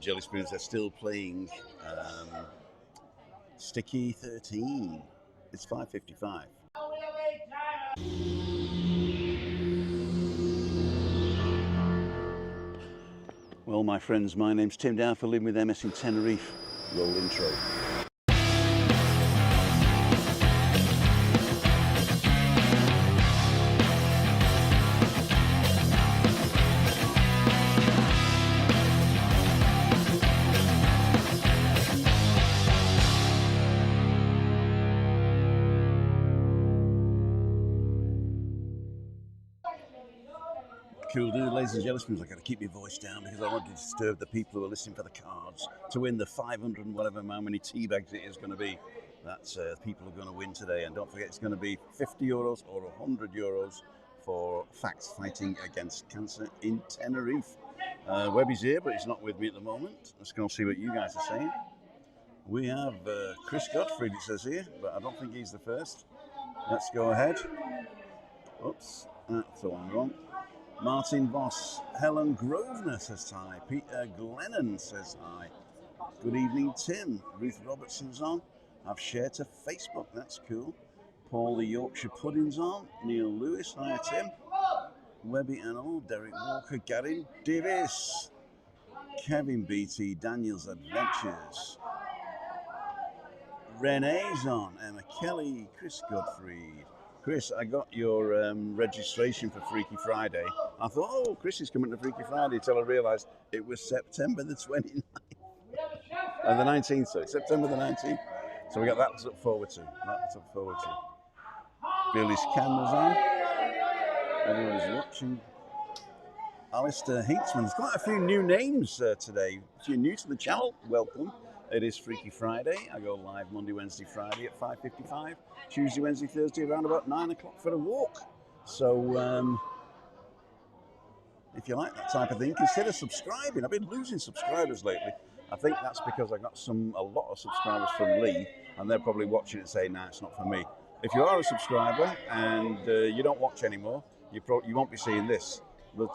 Jelly Spoons, they're still playing Sticky 13. It's 5:55. Well, my friends, my name's Tim Down for Living with MS in Tenerife. Roll intro. Cool dude, ladies and jelly spoons. I've got to keep my voice down because I don't want to disturb the people who are listening for the cards to win the 500 and whatever how many tea bags it is going to be. That's people are going to win today. And don't forget, it's going to be 50 euros or 100 euros for facts fighting against cancer in Tenerife. Webby's here, but he's not with me at the moment. Let's go and see what you guys are saying. We have Chris Gottfried, it says here, but I don't think he's the first. Let's go ahead. Oops, that's the one wrong. Martin Voss, Helen Grosvenor says hi. Peter Glennon says hi. Good evening, Tim. Ruth Robertson's on. I've shared to Facebook, that's cool. Paul the Yorkshire Pudding's on. Neil Lewis, hi Tim. Webby and all. Derek Walker, Gary Davis. Kevin BT, Daniel's Adventures. Renee's on. Emma Kelly, Chris Gottfried. Chris, I got your registration for Freaky Friday. I thought, oh, Chris is coming to Freaky Friday until I realised it was September the 29th. The 19th, sorry, September the 19th. So we got that to look forward to. Billy's camera's on. Everyone's watching. Alistair Hinksman. There's quite a few new names today. If you're new to the channel, welcome. It is Freaky Friday. I go live Monday, Wednesday, Friday at 5:55. Tuesday, Wednesday, Thursday around about 9 o'clock for a walk. So if you like that type of thing, consider subscribing. I've been losing subscribers lately. I think that's because I got a lot of subscribers from Lee, and they're probably watching it and saying, nah, it's not for me. If you are a subscriber and you don't watch anymore, you won't be seeing this. But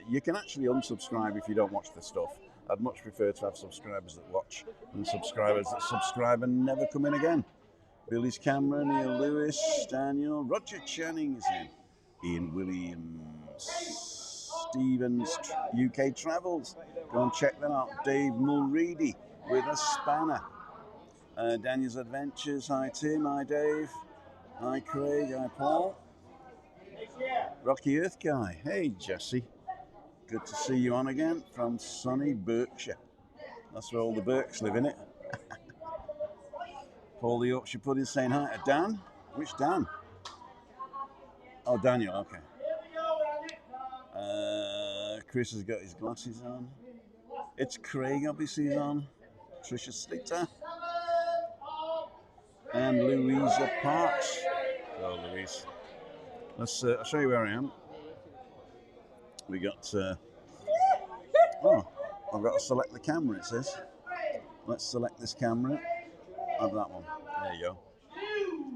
you can actually unsubscribe if you don't watch the stuff. I'd much prefer to have subscribers that watch than subscribers that subscribe and never come in again. Billy's Camera, Neil Lewis, Daniel, Roger Channing is in. Ian Williams, Stevens, UK Travels. Go and check them out. Dave Mulready with a spanner. Daniel's Adventures. Hi Tim, hi Dave. Hi Craig, hi Paul. Rocky Earth Guy. Hey Jesse. Good to see you on again from sunny Berkshire. That's where all the Berks live, innit? Paul the Yorkshire Pudding saying hi to Dan. Which Dan? Oh, Daniel, okay. Chris has got his glasses on. It's Craig, obviously, he's on. Trisha Slitter. And Louisa Parks. So, Louise. I'll show you where I am. We got, I've got to select the camera, it says. Let's select this camera. Have that one. There you go.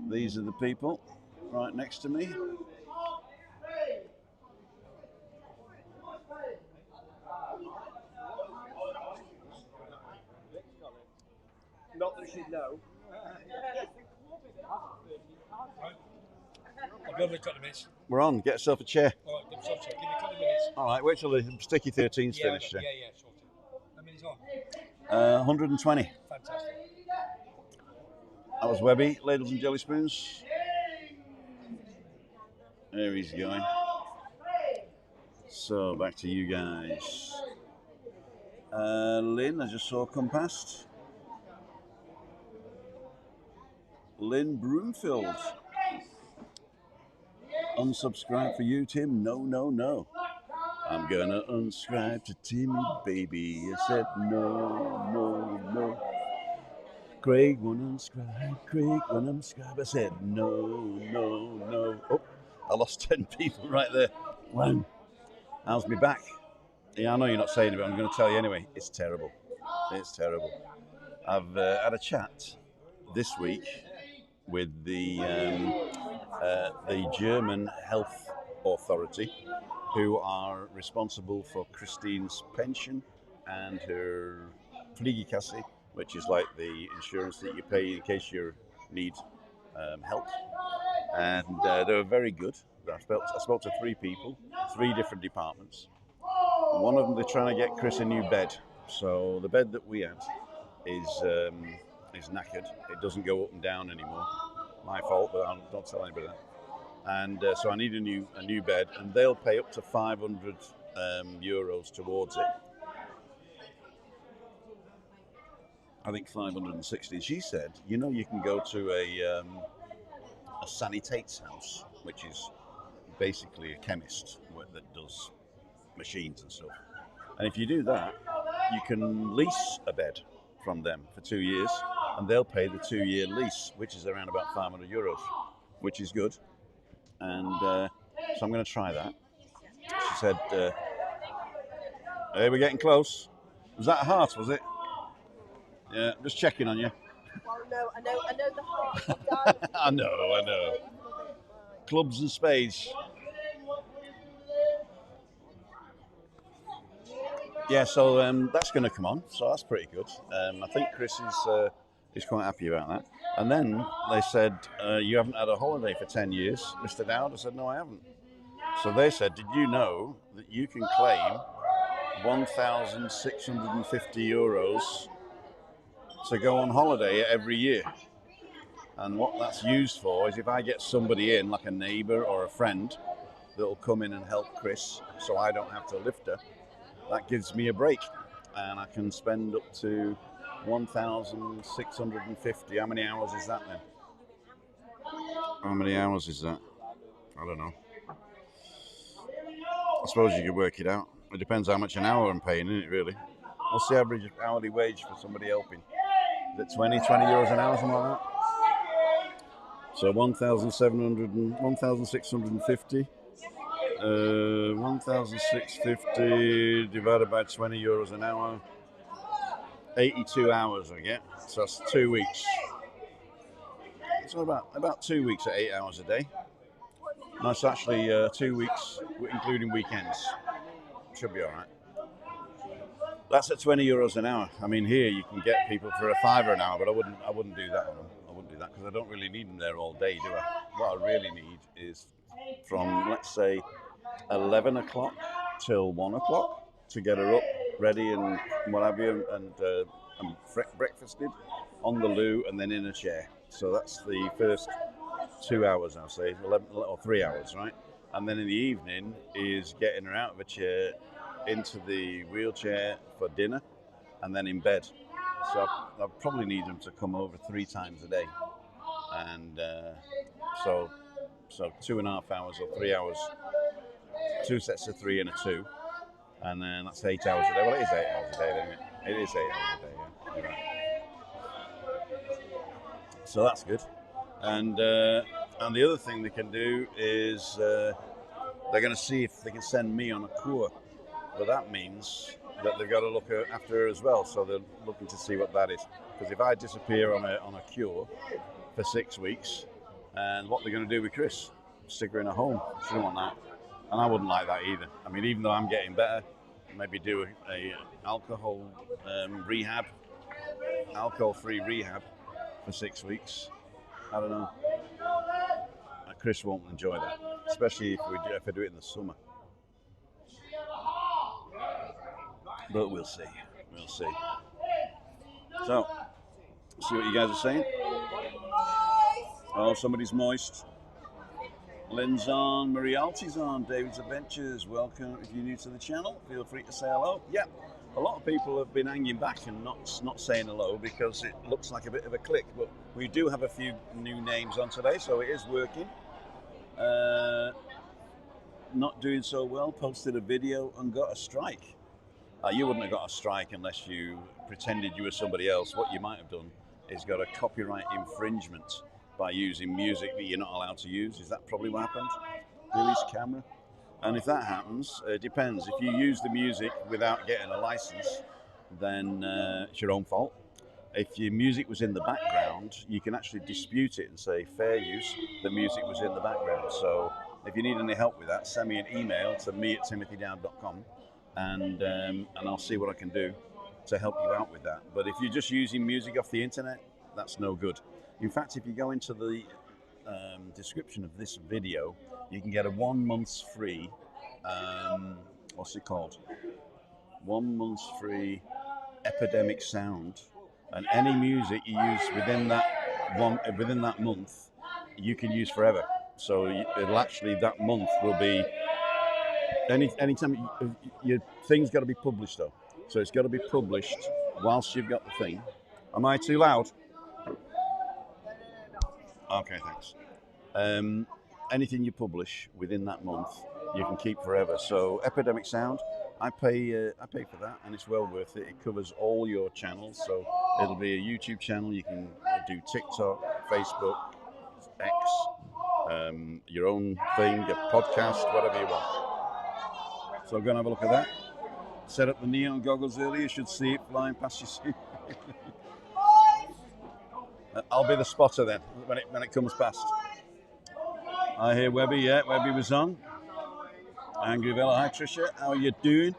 These are the people right next to me. Not that she'd know. I'll be on in a couple of minutes. We're on. Get yourself a chair. All right, give me a couple of minutes. All right, wait till the Sticky 13's finished. Yeah, sorted. How many's on? 120. Fantastic. That was Webby, Ladles and Jelly Spoons. There he's going. So, back to you guys. Lynn, I just saw come past. Lynn Broomfield. Unsubscribe for you, Tim. No. I'm gonna unsubscribe to Timmy, baby. I said no. Craig won't unsubscribe. I said no. Oh, I lost 10 people right there. One. How's me back? Yeah, I know you're not saying it, but I'm going to tell you anyway. It's terrible. I've had a chat this week with the German health authority, who are responsible for Christine's pension and her Fliegekasse, which is like the insurance that you pay in case you need help. And they were very good. I spoke to 3 people, 3 different departments. One of them, they're trying to get Chris a new bed. So the bed that we had is knackered. It doesn't go up and down anymore. My fault, but I don't tell anybody that. And so I need a new bed, and they'll pay up to 500 euros towards it. I think 560. She said, you know, you can go to a sanitate's house, which is basically a chemist that does machines and stuff. And if you do that, you can lease a bed from them for 2 years, and they'll pay the 2-year lease, which is around about 500 euros, which is good. And so I'm going to try that. She said, hey, we're getting close. Was that a heart, was it? Yeah, just checking on you. Well, no, I know the heart. I know. Clubs and spades. Yeah, so that's going to come on, so that's pretty good. I think Chris is quite happy about that. And then they said, you haven't had a holiday for 10 years, Mr. Dowd. I said, no, I haven't. So they said, did you know that you can claim 1,650 euros to go on holiday every year? And what that's used for is if I get somebody in, like a neighbour or a friend, that'll come in and help Chris so I don't have to lift her, that gives me a break. And I can spend up to 1,650. How many hours is that then? How many hours is that? I don't know. I suppose you could work it out. It depends how much an hour I'm paying, isn't it, really? What's the average hourly wage for somebody helping? Is it 20 euros an hour, something like that? So 1,650. 1,650 divided by 20 euros an hour. 82 hours I get. So that's 2 weeks. So about 2 weeks at 8 hours a day. That's actually 2 weeks, including weekends. Should be all right. That's at 20 euros an hour. I mean, here you can get people for a £5 an hour, but I wouldn't do that on them. I wouldn't do that because I don't really need them there all day, do I? What I really need is from, let's say, 11 o'clock till 1 o'clock to get her up, ready and what have you, and breakfasted on the loo and then in a chair. So that's the first 2 hours, I'll say, 11 or 3 hours, right? And then in the evening is getting her out of a chair into the wheelchair for dinner and then in bed. So I probably need them to come over 3 times a day. And so 2.5 hours or 3 hours, 2 sets of 3 and a 2. And then that's 8 hours a day. Well, it is 8 hours a day, isn't it? It is 8 hours a day, yeah. You're right. So that's good. And the other thing they can do is they're going to see if they can send me on a cure. But that means that they've got to look after her as well. So they're looking to see what that is. Because if I disappear on a cure for 6 weeks, and what they're going to do with Chris, stick her in a home. She don't want that. And I wouldn't like that either. I mean, even though I'm getting better, maybe do a alcohol rehab, alcohol-free rehab for 6 weeks. I don't know. Chris won't enjoy that, especially if I do it in the summer. But we'll see. We'll see. So, see what you guys are saying. Oh, somebody's moist. Lynn's on, Marialti's on, David's Adventures. Welcome. If you're new to the channel, feel free to say hello. Yeah, a lot of people have been hanging back and not saying hello because it looks like a bit of a click. But we do have a few new names on today, so it is working. Not doing so well. Posted a video and got a strike. You wouldn't have got a strike unless you pretended you were somebody else. What you might have done is got a copyright infringement by using music that you're not allowed to use. Is that probably what happened? Release camera. And if that happens, it depends. If you use the music without getting a license, then it's your own fault. If your music was in the background, you can actually dispute it and say fair use, the music was in the background. So if you need any help with that, send me an email to me@timothydown.com and I'll see what I can do to help you out with that. But if you're just using music off the internet, that's no good. In fact, if you go into the description of this video, you can get a 1 month's free. What's it called? 1 month's free Epidemic Sound, and any music you use within that month, you can use forever. So it'll actually, that month will be anytime your thing's got to be published though. So it's got to be published whilst you've got the thing. Am I too loud? Okay, thanks. Anything you publish within that month, you can keep forever. So Epidemic Sound, I pay for that, and it's well worth it. It covers all your channels, so it'll be a YouTube channel. You can do TikTok, Facebook, X, your own thing, a podcast, whatever you want. So go and have a look at that. Set up the neon goggles earlier. You should see it flying past your seat. I'll be the spotter then when it comes past. I hear Webby. Yeah, Webby was on. Angry Villa. Hi Tricia, how are you doing?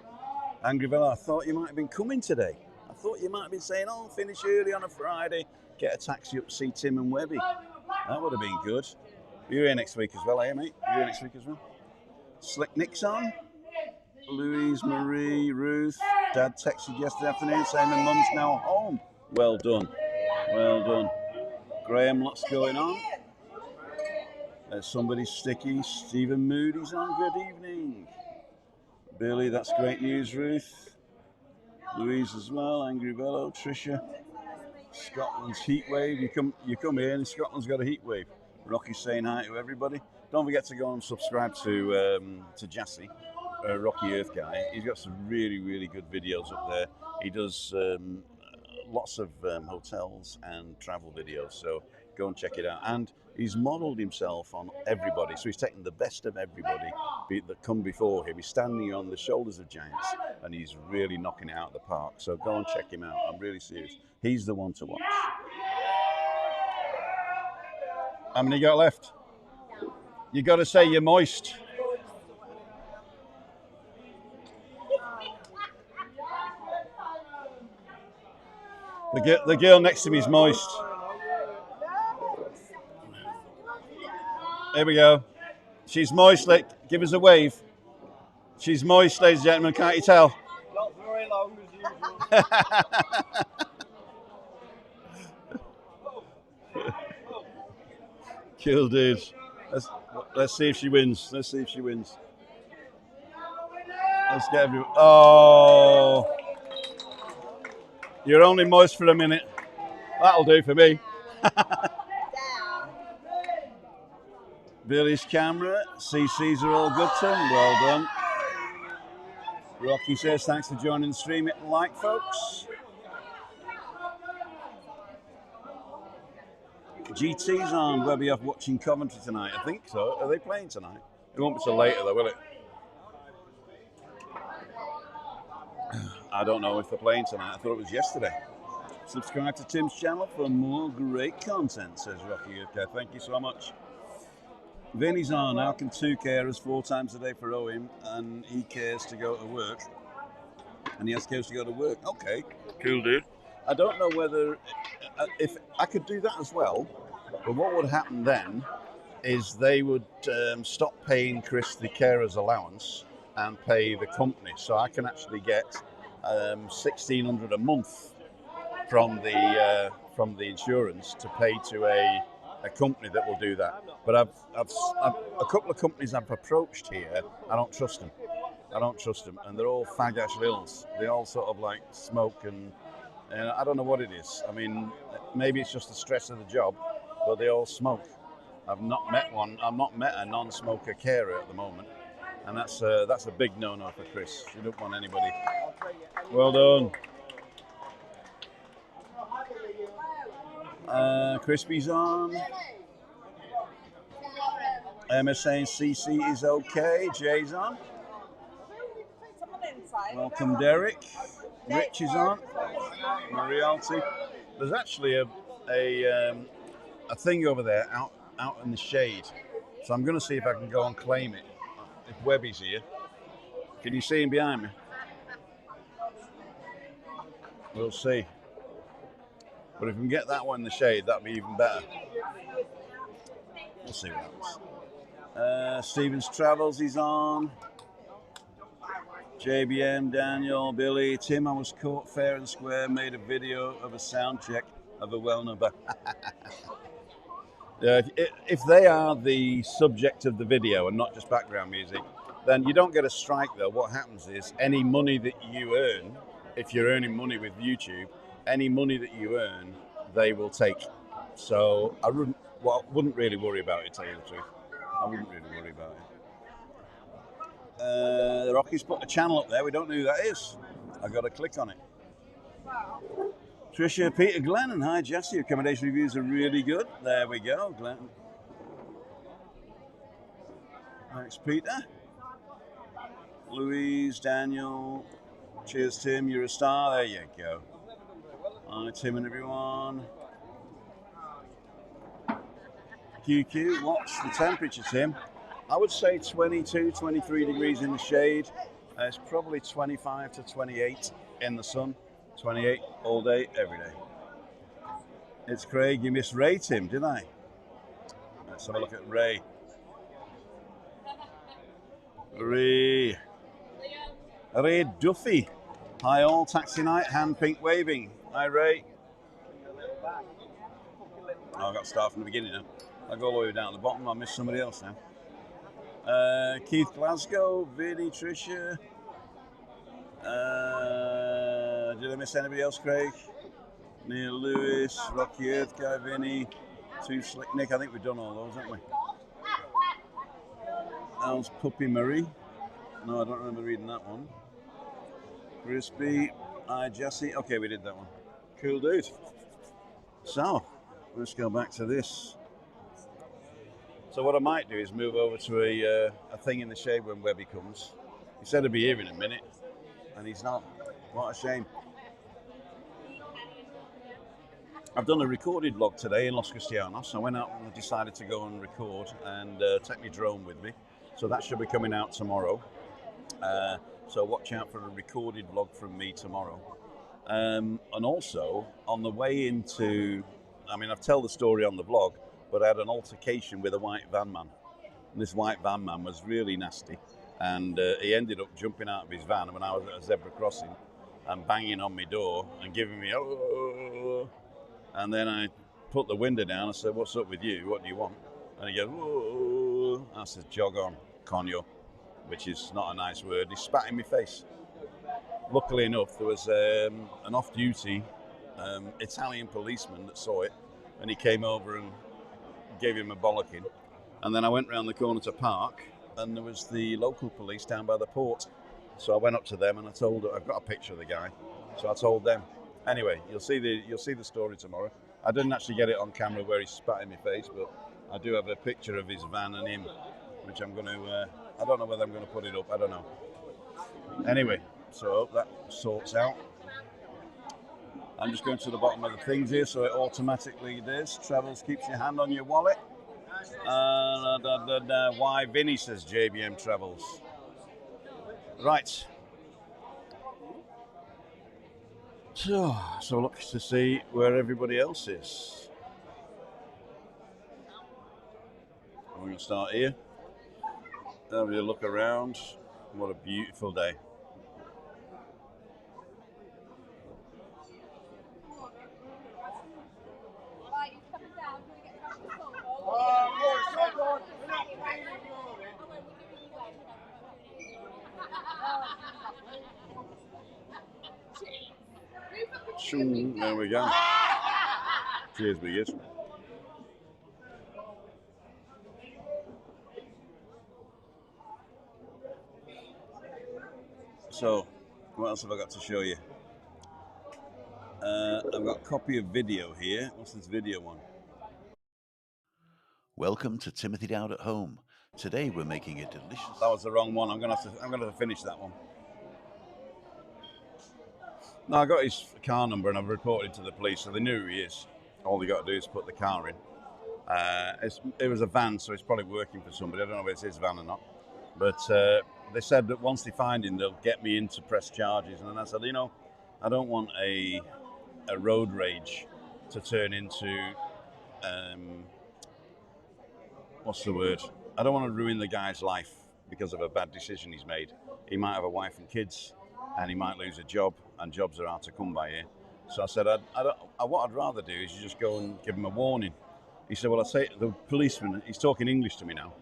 Angry Villa, I thought you might have been coming today. I thought you might have been saying, "Oh, finish early on a Friday, get a taxi up to see Tim and Webby." That would have been good. You're here next week as well, eh, mate? You're here next week as well. Slick Nick's on. Louise, Marie, Ruth. Dad texted yesterday afternoon saying my mum's now home. Well done. Well done. Graham, lots going on. There's somebody sticky. Stephen Moody's on. Good evening. Billy, that's great news, Ruth. Louise as well. Angry Bello. Tricia. Scotland's heat wave. You come here and Scotland's got a heat wave. Rocky's saying hi to everybody. Don't forget to go and subscribe to Jassy, Rocky Earth guy. He's got some really, really good videos up there. He does lots of hotels and travel videos, so go and check it out. And he's modelled himself on everybody, so he's taken the best of everybody that come before him. He's standing on the shoulders of giants, and he's really knocking it out of the park. So go and check him out. I'm really serious. He's the one to watch. How many got left? You got to say you're moist. The girl next to me is moist. There we go. She's moist. Give us a wave. She's moist, ladies and gentlemen. Can't you tell? Not very long as usual. Cool, dude. Let's see if she wins. Let's see if she wins. Let's get everyone. Oh. You're only moist for a minute. That'll do for me. Billy's camera. CCs are all good, Tim. Well done. Rocky says, thanks for joining the stream. Hit like, folks. GT's on. Webby off watching Coventry tonight. I think so. Are they playing tonight? It won't be till later, though, will it? I don't know if they're playing tonight. I thought it was yesterday. Subscribe to Tim's channel for more great content, says Rocky. Okay, thank you so much. Vinny's on. How can 2 carers 4 times a day for Owen, and he cares to go to work? And he has cares to go to work. Okay, cool, dude. I don't know whether if I could do that as well, but what would happen then is they would stop paying Chris the carer's allowance and pay the company. So I can actually get $1,600 a month from the insurance to pay to a company that will do that. But I've a couple of companies I've approached here. I don't trust them. And they're all fag-ash lils. They all sort of like smoke and I don't know what it is. I mean, maybe it's just the stress of the job, but they all smoke. I've not met a non-smoker carer at the moment, and that's a big no-no for Chris. You don't want anybody. Well done. Crispy's on. Emma's saying CC is okay. Jay's on. Welcome, Derek. Rich is on. Marialty. There's actually a thing over there out in the shade. So I'm going to see if I can go and claim it. If Webby's here. Can you see him behind me? We'll see. But if we can get that one in the shade, that'd be even better. We'll see what happens. Stevens Travels, he's on. JBM, Daniel, Billy, Tim, I was caught fair and square, made a video of a sound check of a well-known band. If they are the subject of the video and not just background music, then you don't get a strike though. What happens is any money that you earn, if you're earning money with YouTube, any money that you earn, they will take. So I wouldn't really worry about it, to tell you the truth. I wouldn't really worry about it. The Rockies put a channel up there. We don't know who that is. I got to click on it. Tricia, Peter, Glenn, and hi, Jesse. Accommodation reviews are really good. There we go, Glenn. Thanks, Peter. Louise, Daniel. Cheers, Tim. You're a star. There you go. Hi, Tim and everyone. QQ, what's the temperature, Tim? I would say 22, 23 degrees in the shade. It's probably 25 to 28 in the sun. 28 all day, every day. It's Craig. You missed Ray, Tim, didn't I? Let's have a look at Ray. Ray Duffy. Hi all, taxi night, hand pink waving. Hi Ray. Oh, I got to start from the beginning now. I'll go all the way down to the bottom. I missed somebody else now. Keith Glasgow, Vinny, Tricia. Did I miss anybody else, Craig? Neil Lewis, Rocky Earth Guy, Vinny, Too Slick Nick. I think we've done all those, haven't we? Al's Puppy Marie. No, I don't remember reading that one. Crispy. Hi, Jesse. Okay, we did that one. Cool, dude. So, let's go back to this. So what I might do is move over to a thing in the shade when Webby comes. He said he'd be here in a minute, and he's not. What a shame. I've done a recorded vlog today in Los Cristianos. I went out and decided to go and record and take my drone with me. So that should be coming out tomorrow. So watch out for a recorded vlog from me tomorrow. And also, on the way into, I mean, I've told the story on the vlog, but I had an altercation with a white van man. And this white van man was really nasty. And he ended up jumping out of his van when I was at a zebra crossing and banging on my door and giving me, oh. And then I put the window down and said, what's up with you? What do you want? And he goes, oh. I said, jog on, conyo, which is not a nice word. He spat in my face. Luckily enough, there was an off-duty Italian policeman that saw it, and he came over and gave him a bollocking. And then I went round the corner to park, and there was the local police down by the port. So I went up to them and I told them, I've got a picture of the guy. So I told them. Anyway, you'll see the story tomorrow. I didn't actually get it on camera where he spat in my face, but I do have a picture of his van and him, which I'm going to, I don't know whether I'm going to put it up, I don't know. Anyway, so that sorts out. I'm just going to the bottom of the things here, so it automatically does. Travels keeps your hand on your wallet. Why Vinny says JBM Travels. Right. So look to see where everybody else is. We're going to start here. Have a look around. What a beautiful day. There we go. Cheers, biggest. So, what else have I got to show you? I've got a copy of video here. What's this video one? Welcome to Timothy Dowd at Home. Today we're making a delicious... That was the wrong one. I'm gonna have to finish that one. No, I got his car number and I've reported to the police, so they knew who he is. All they got to do is put the car in. It was a van, so it's probably working for somebody. I don't know if it's his van or not. But they said that once they find him, they'll get me in to press charges. And then I said, I don't want a road rage to turn into what's the word? I don't want to ruin the guy's life because of a bad decision he's made. He might have a wife and kids, and he might lose a job, and jobs are hard to come by here. So I said, what I'd rather do is you just go and give him a warning. He said, well, I'll say, the policeman, he's talking English to me now.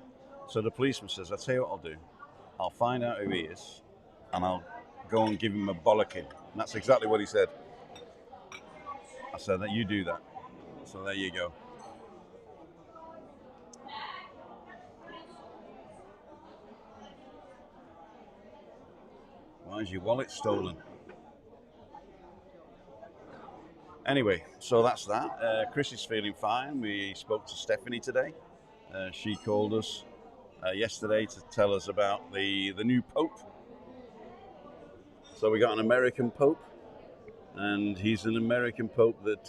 So the policeman says, I'll tell you what I'll do. I'll find out who he is, and I'll go and give him a bollocking. And that's exactly what he said. I said, that you do that. So there you go. Why is your wallet stolen? Anyway, so that's that. Chris is feeling fine. We spoke to Stephanie today. She called us yesterday to tell us about the new Pope. So we got an American Pope, and he's an American Pope that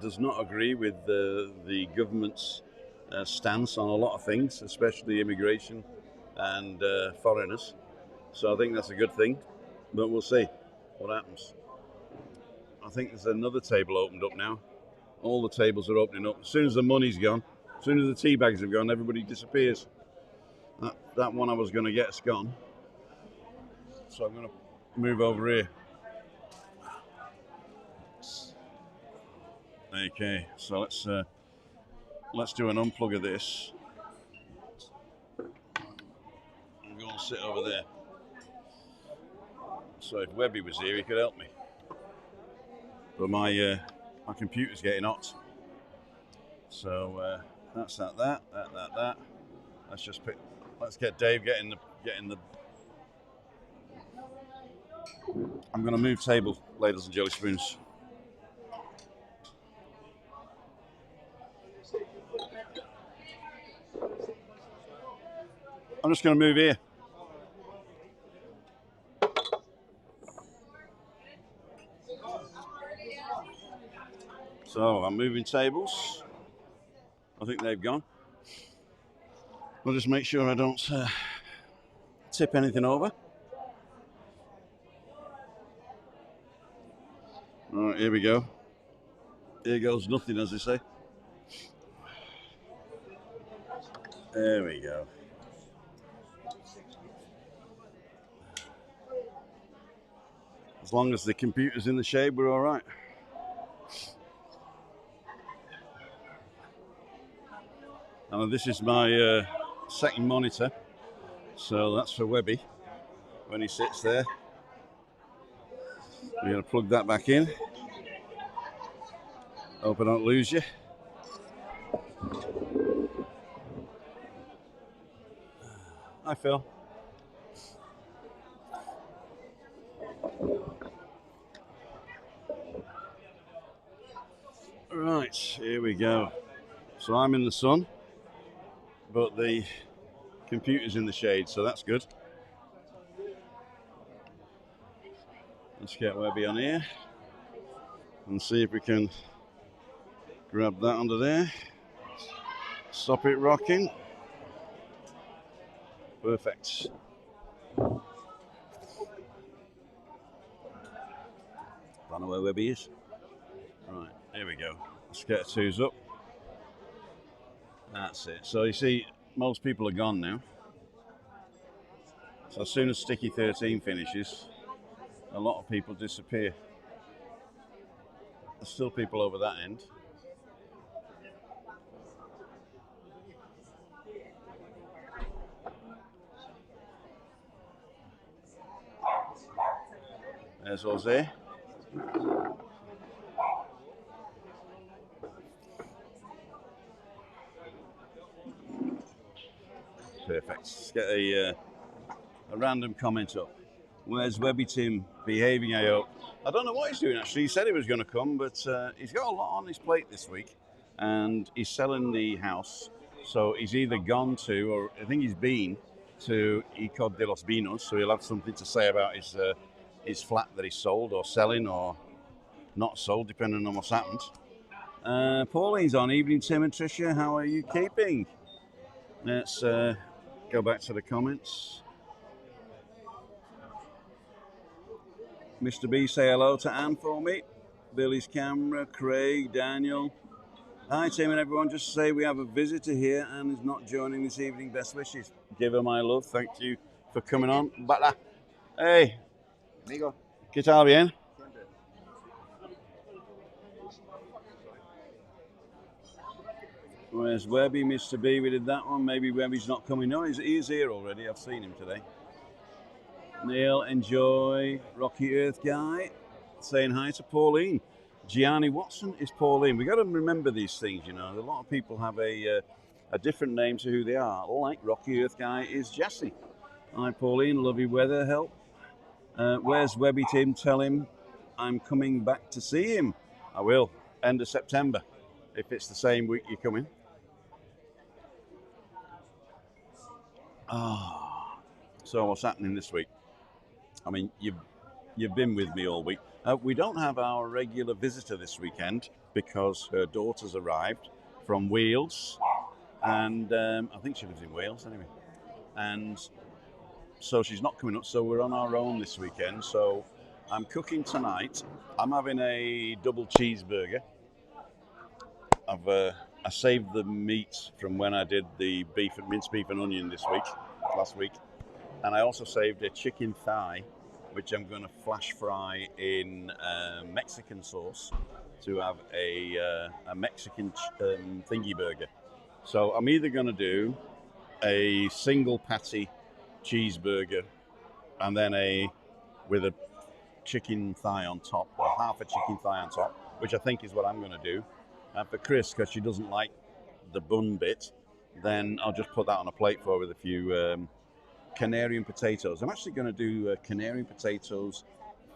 does not agree with the government's stance on a lot of things, especially immigration and foreigners. So I think that's a good thing, but we'll see what happens. I think there's another table opened up now. All the tables are opening up. As soon as the money's gone, as soon as the tea bags have gone, everybody disappears. That one I was going to get is gone. So I'm going to move over here. Okay, so let's do an unplug of this. I'm going to sit over there. So if Webby was here, he could help me. But my computer's getting hot. So that's that. Let's get Dave getting the. I'm going to move table, ladles and jelly spoons. I'm just going to move here. So I'm moving tables. I think they've gone. I'll just make sure I don't tip anything over. All right, here we go. Here goes nothing, as they say. There we go. As long as the computer's in the shade, we're all right. And this is my second monitor, so that's for Webby when he sits there. We're going to plug that back in. Hope I don't lose you. Hi, Phil. Right, here we go. So I'm in the sun, but the computer's in the shade, so that's good. Let's get Webby on here and see if we can grab that under there. Stop it rocking. Perfect. Don't know where Webby is. Right, here we go. Let's get the twos up. That's it. So you see, most people are gone now. So as soon as Sticky 13 finishes, a lot of people disappear. There's still people over that end. There's Jose. Perfect. Let's get a random comment up. Where's Webby Tim behaving, I hope? I don't know what he's doing actually. He said he was going to come, but he's got a lot on his plate this week, and he's selling the house. So he's either gone to, or I think he's been to Icod de los Vinos, so he'll have something to say about his flat that he's sold or selling or not sold, depending on what's happened. Pauline's on. Evening, Tim and Tricia. How are you keeping? Let's go back to the comments. Mr. B, say hello to Anne for me. Billy's camera, Craig, Daniel. Hi, Tim and everyone. Just to say we have a visitor here. Anne is not joining this evening. Best wishes. Give her my love. Thank you for coming on. Bala. Hey. Amigo. ¿Qué tal, bien? Where's Webby, Mr. B? We did that one. Maybe Webby's not coming. No, he's here already. I've seen him today. Neil, enjoy. Rocky Earth Guy. Saying hi to Pauline. Gianni Watson is Pauline. We've got to remember these things, you know. A lot of people have a different name to who they are. Like Rocky Earth Guy is Jesse. Hi, Pauline. Lovely weather. Help. Where's Webby, Tim? Tell him I'm coming back to see him. I will. End of September. If it's the same week you're coming. So what's happening this week? I mean, you've been with me all week. We don't have our regular visitor this weekend because her daughter's arrived from Wales, and I think she lives in Wales anyway. And so she's not coming up, so we're on our own this weekend. So I'm cooking tonight. I'm having a double cheeseburger. I saved the meat from when I did the minced beef and onion last week. And I also saved a chicken thigh, which I'm going to flash fry in Mexican sauce to have a Mexican thingy burger. So I'm either going to do a single patty cheeseburger and then with a chicken thigh on top, or half a chicken thigh on top, which I think is what I'm going to do. And for Chris, because she doesn't like the bun bit, then I'll just put that on a plate for her with a few Canarian potatoes. I'm actually going to do Canarian potatoes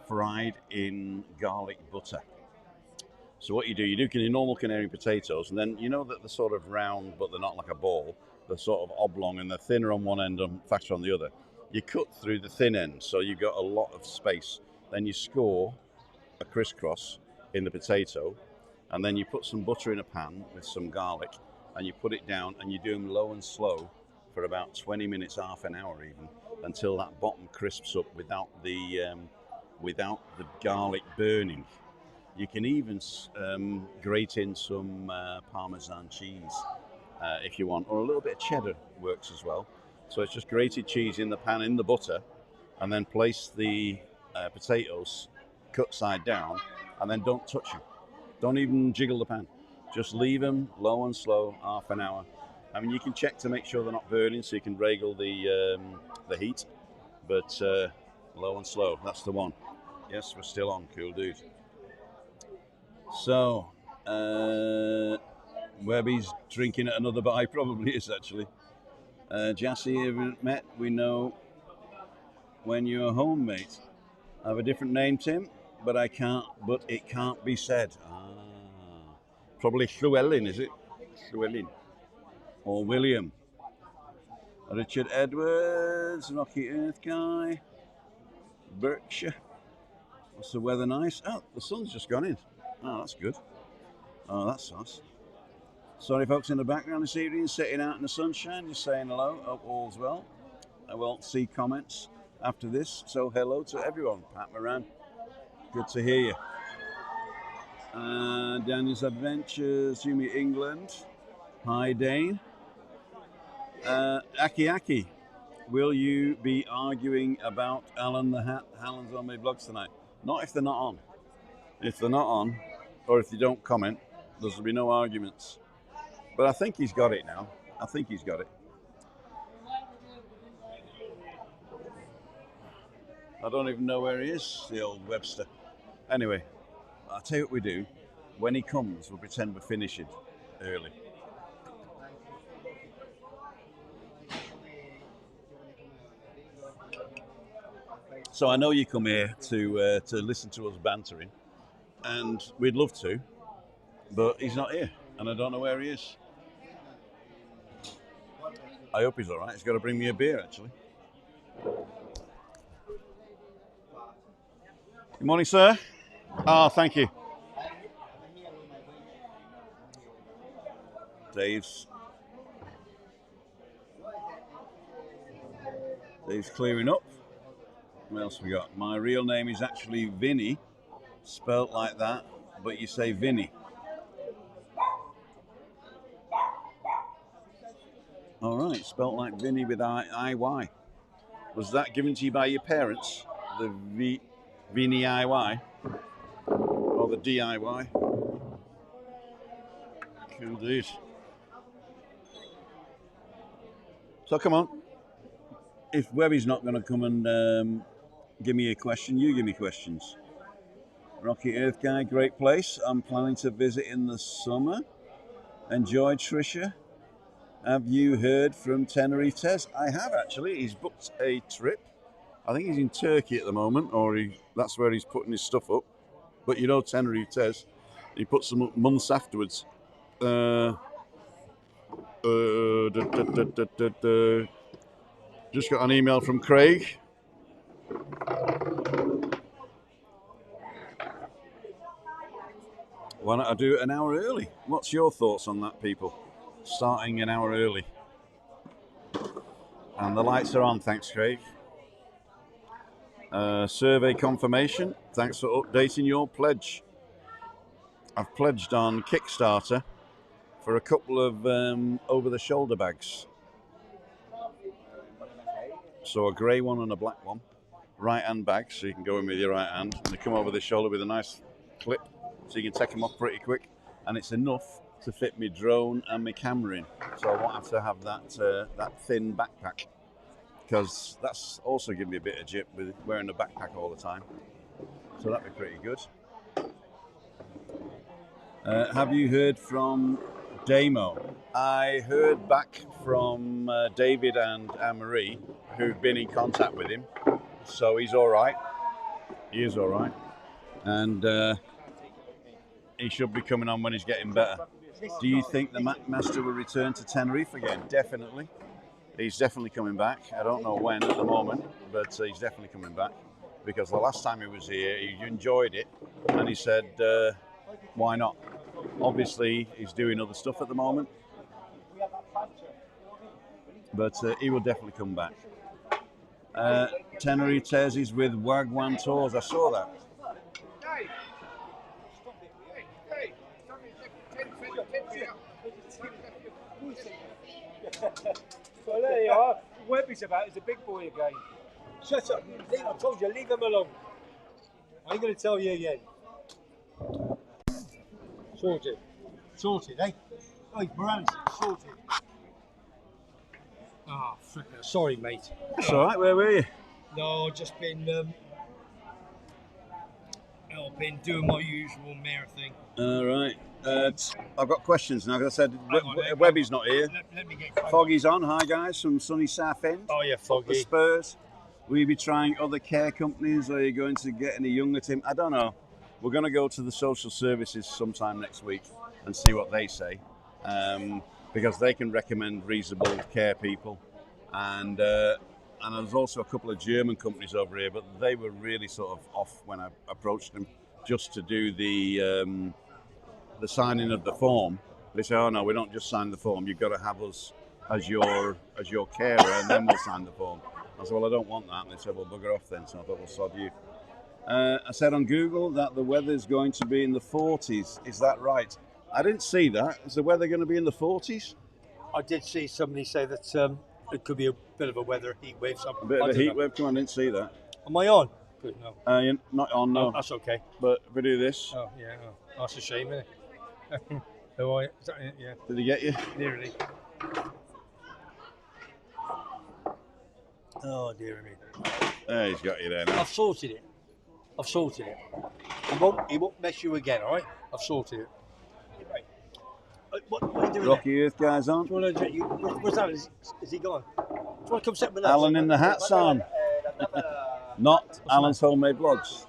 fried in garlic butter. So what you do your normal Canarian potatoes, and then you know that they're sort of round, but they're not like a ball. They're sort of oblong, and they're thinner on one end and fatter on the other. You cut through the thin end, so you've got a lot of space. Then you score a crisscross in the potato, and then you put some butter in a pan with some garlic, and you put it down, and you do them low and slow for about 20 minutes, half an hour even, until that bottom crisps up without the garlic burning. You can even grate in some Parmesan cheese if you want, or a little bit of cheddar works as well. So it's just grated cheese in the pan in the butter, and then place the potatoes cut side down, and then don't touch them. Don't even jiggle the pan. Just leave them low and slow, half an hour. I mean, you can check to make sure they're not burning, so you can reggle the heat. But low and slow, that's the one. Yes, we're still on, cool dude. So, Webby's drinking at another bar. He probably is, actually. Jassy, haven't met. We know when you're home, mate. I have a different name, Tim, but it can't be said. Probably Llewellyn, is it? Llewellyn. Or William. Richard Edwards, Rocky Earth Guy, Berkshire. What's the weather nice? Oh, the sun's just gone in. Oh, that's good. Oh, that's nice. Sorry, folks in the background this evening, sitting out in the sunshine, just saying hello. Hope all's well. I won't see comments after this, so hello to everyone. Pat Moran, good to hear you. Daniel's Adventures, Jimmy England. Hi, Dane. Aki, will you be arguing about Alan the Hat, Alan's on my vlogs tonight? Not if they're not on. If they're not on, or if you don't comment, there'll be no arguments. But I think he's got it now. I think he's got it. I don't even know where he is, the old Webster. Anyway, I'll tell you what we do. When he comes, we'll pretend we're finishing early. So I know you come here to listen to us bantering, and we'd love to, but he's not here, and I don't know where he is. I hope he's all right. He's got to bring me a beer, actually. Good morning, sir. Oh, thank you. Dave's clearing up. What else we got? My real name is actually Vinny, spelt like that, but you say Vinny. All right, spelt like Vinny with I-Y. Was that given to you by your parents? The Vinny IY? Or the DIY? Cool dude. So come on. If Webby's not going to come and give me a question, you give me questions. Rocky Earth Guy, great place. I'm planning to visit in the summer. Enjoy, Tricia. Have you heard from Tenerife Tez? I have actually. He's booked a trip. I think he's in Turkey at the moment, or that's where he's putting his stuff up. But you know Tenerife Tez, he puts them up months afterwards. Just got an email from Craig. Why don't I do it an hour early? What's your thoughts on that, people? Starting an hour early. And the lights are on, thanks, Craig. Survey confirmation. Thanks for updating your pledge. I've pledged on Kickstarter for a couple of over-the-shoulder bags. So a grey one and a black one. Right-hand bag, so you can go in with your right hand. And they come over the shoulder with a nice clip, so you can take them off pretty quick. And it's enough to fit my drone and my camera in. So I won't have to have that thin backpack, because that's also giving me a bit of jip with wearing a backpack all the time. So that'd be pretty good. Have you heard from Damo? I heard back from David and Anne-Marie, who've been in contact with him. So he's all right. He is all right. And he should be coming on when he's getting better. Do you think the Master will return to Tenerife again? Definitely. He's definitely coming back. I don't know when at the moment, but he's definitely coming back. Because the last time he was here, he enjoyed it. And he said, why not? Obviously, he's doing other stuff at the moment. But he will definitely come back. Tenerife Tez is with Wagwan Tours. I saw that. So there you are. Webby's about is a big boy again. Shut up. I told you, leave him alone. I ain't going to tell you again. Sorted. Sorted, eh? Oh, Morales, sorted. Ah, oh, sorry, mate. It's all right. Where were you? No, I've just been helping, doing my usual mayor thing. All right. I've got questions now, because I said Webby's not here. Let me get Foggy's on. Hi, guys, from sunny Southend. Oh, yeah, Foggy. The Spurs. Will you be trying other care companies, or are you going to get any younger team? I don't know. We're going to go to the social services sometime next week and see what they say, because they can recommend reasonable care people. And there's also a couple of German companies over here, but they were really sort of off when I approached them just to do the signing of the form. They say, oh no, we don't just sign the form, you've got to have us as your carer, and then we'll sign the form. I said, well, I don't want that. And they said, well, bugger off then. So I thought, well, sod you. I said on Google that the weather's going to be in the 40s. Is that right? I didn't see that. Is the weather going to be in the 40s? I did see somebody say that it could be a bit of a weather heat wave. A bit of a heat wave? Come on, I didn't see that. Am I on? Good, no. You're not on, no. Oh, that's okay. But if we do this. Oh, yeah. Oh, that's a shame, isn't it? Oh, is that it? Yeah. Did he get you? Nearly. Oh, dear me. He's got you there now. I've sorted it. He won't mess you again, all right? I've sorted it. What are you doing Rocky Earth Guys on. Where's Alan? Is he gone? Do you want to come sit with us? Alan in the hat's on. Not Alan's Homemade Vlogs.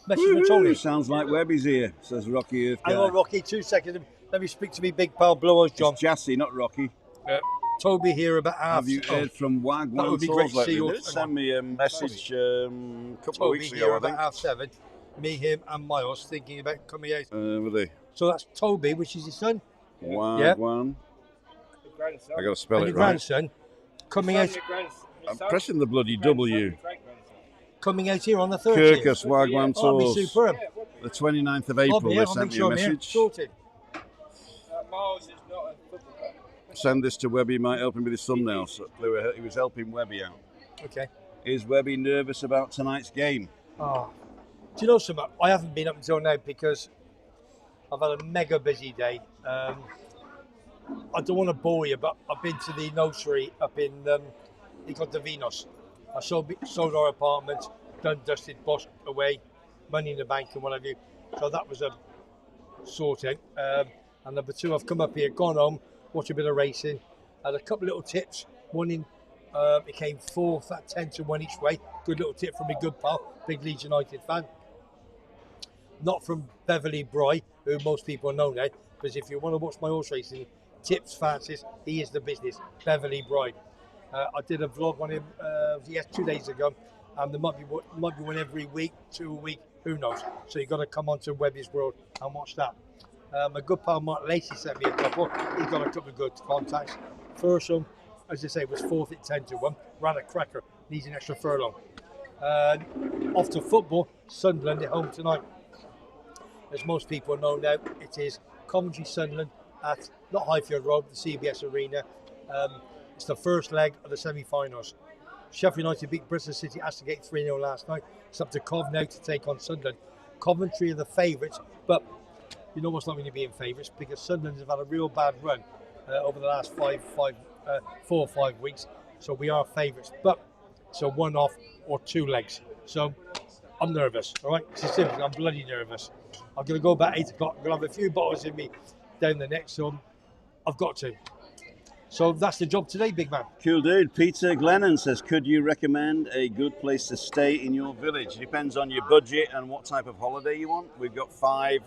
Messing with Tony. Sounds like Webby's here, says Rocky Earth Guy. Hang on, Rocky, 2 seconds. Let me speak to me big pal Blue Eyes John. It's Jassy, not Rocky. Toby here about half. Have you heard from Wagwan? That would be great to see you. Send me a message a couple Toby of weeks here ago, I about think. 7:30. Me, him, and Miles thinking about coming out. Were they? So that's Toby, which is his son. Wagwan. I got to spell And it your right. grandson coming out. I'm pressing the bloody W. Coming out here on the 30th. Kirkus Wagwan Oh, that'd be Tours. superb. The 29th of April, they sent me a message. Sorted. Mars is not a football. Send this to Webby, might help him with his thumbnail. So he was helping Webby out. Okay. Is Webby nervous about tonight's game? Oh. Do you know something? I haven't been up until now because I've had a mega busy day. I don't want to bore you, but I've been to the nursery up in Vinos. I sold our apartment, done, dusted, bossed away, money in the bank and what have you. So that was a sorting. And number two, I've come up here, gone home, watched a bit of racing, had a couple of little tips. One in, it came fourth at 10 to 1 each way. Good little tip from a good pal, big Leeds United fan. Not from Beverly Bry, who most people know now, because if you want to watch my horse racing tips, fancies, he is the business, Beverly Bry. I did a vlog on him 2 days ago, and there might be one every week, 2 a week, who knows. So you've got to come onto Webby's World and watch that. My good pal Mark Lacey sent me a couple. He's got a couple of good contacts. First one, as I say, was fourth at 10 to 1, ran a cracker, needs an extra furlong. Off to football, Sunderland at home tonight. As most people know now, it is Coventry Sunderland at not Highfield Road, the CBS Arena. It's the first leg of the semi-finals. Sheffield United beat Bristol City Astigate 3-0 last night. It's up to Cov now to take on Sunderland. Coventry are the favourites, but you know what's not really being favourites because Sunderland have had a real bad run over the last 4 or 5 weeks. So we are favourites, but it's a one-off or 2 legs. So I'm nervous, all right? It's simple. I'm bloody nervous. I'm going to go about 8 o'clock. I'm going to have a few bottles in me down the neck, so I've got to. So that's the job today, big man. Cool dude. Peter Glennon says, could you recommend a good place to stay in your village? It depends on your budget and what type of holiday you want. We've got 5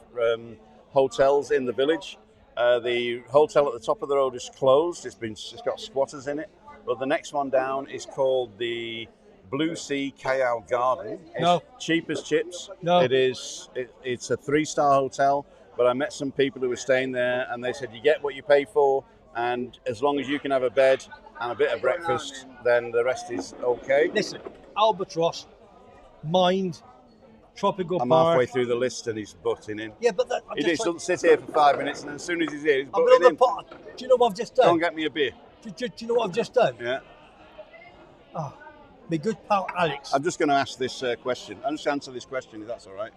hotels in the village. The hotel at the top of the road is closed. It's got squatters in it. But the next one down is called the Blue Sea Callao Garden. It's cheap as chips. No. It's a 3-star hotel. But I met some people who were staying there and they said you get what you pay for. And as long as you can have a bed and a bit of breakfast, then the rest is okay. Listen, Albatross, Mind, Tropical I'm Park. halfway through the list and he's butting in. Yeah, but He doesn't sit here for 5 minutes and then as soon as he's here, he's I'm butting in. do you know what I've just done? Don't get me a beer. Do you know what I've just done? Yeah. Oh, my good pal Alex. I'm just going to ask this question. I'll just answer this question if that's all right.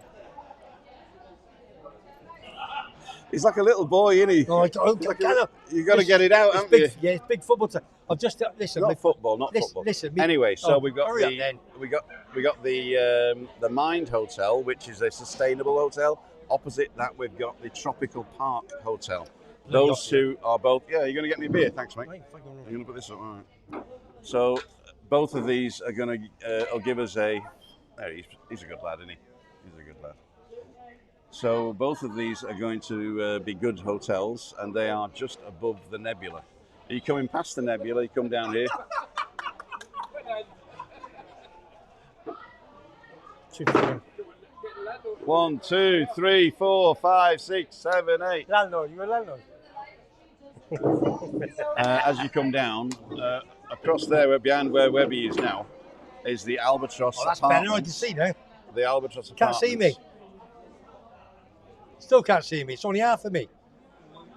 He's like a little boy, isn't he? Oh, You've got to get it out, haven't you? Yeah, it's big football time. I've just listen. Not football. Listen. Anyway, so we've got we got the Mind Hotel, which is a sustainable hotel. Opposite that, we've got the Tropical Park Hotel. Those two are both. Yeah, you're going to get me a beer. Thanks, mate. I'm going to put this up. All right. So both of these are going to will give us a. There, he's a good lad, isn't he? He's a good lad. So both of these are going to be good hotels, and they are just above the Nebula. Are you coming past the Nebula? You come down here. One, 2, 3, 4, 5, 6, 7, 8. Landlord, you're a landlord. As you come down, across there, behind where Webby is now, is the Albatross that's Apartments. better. I can see now. The Albatross Can't Apartments. see me. Still can't see me. It's only half of me.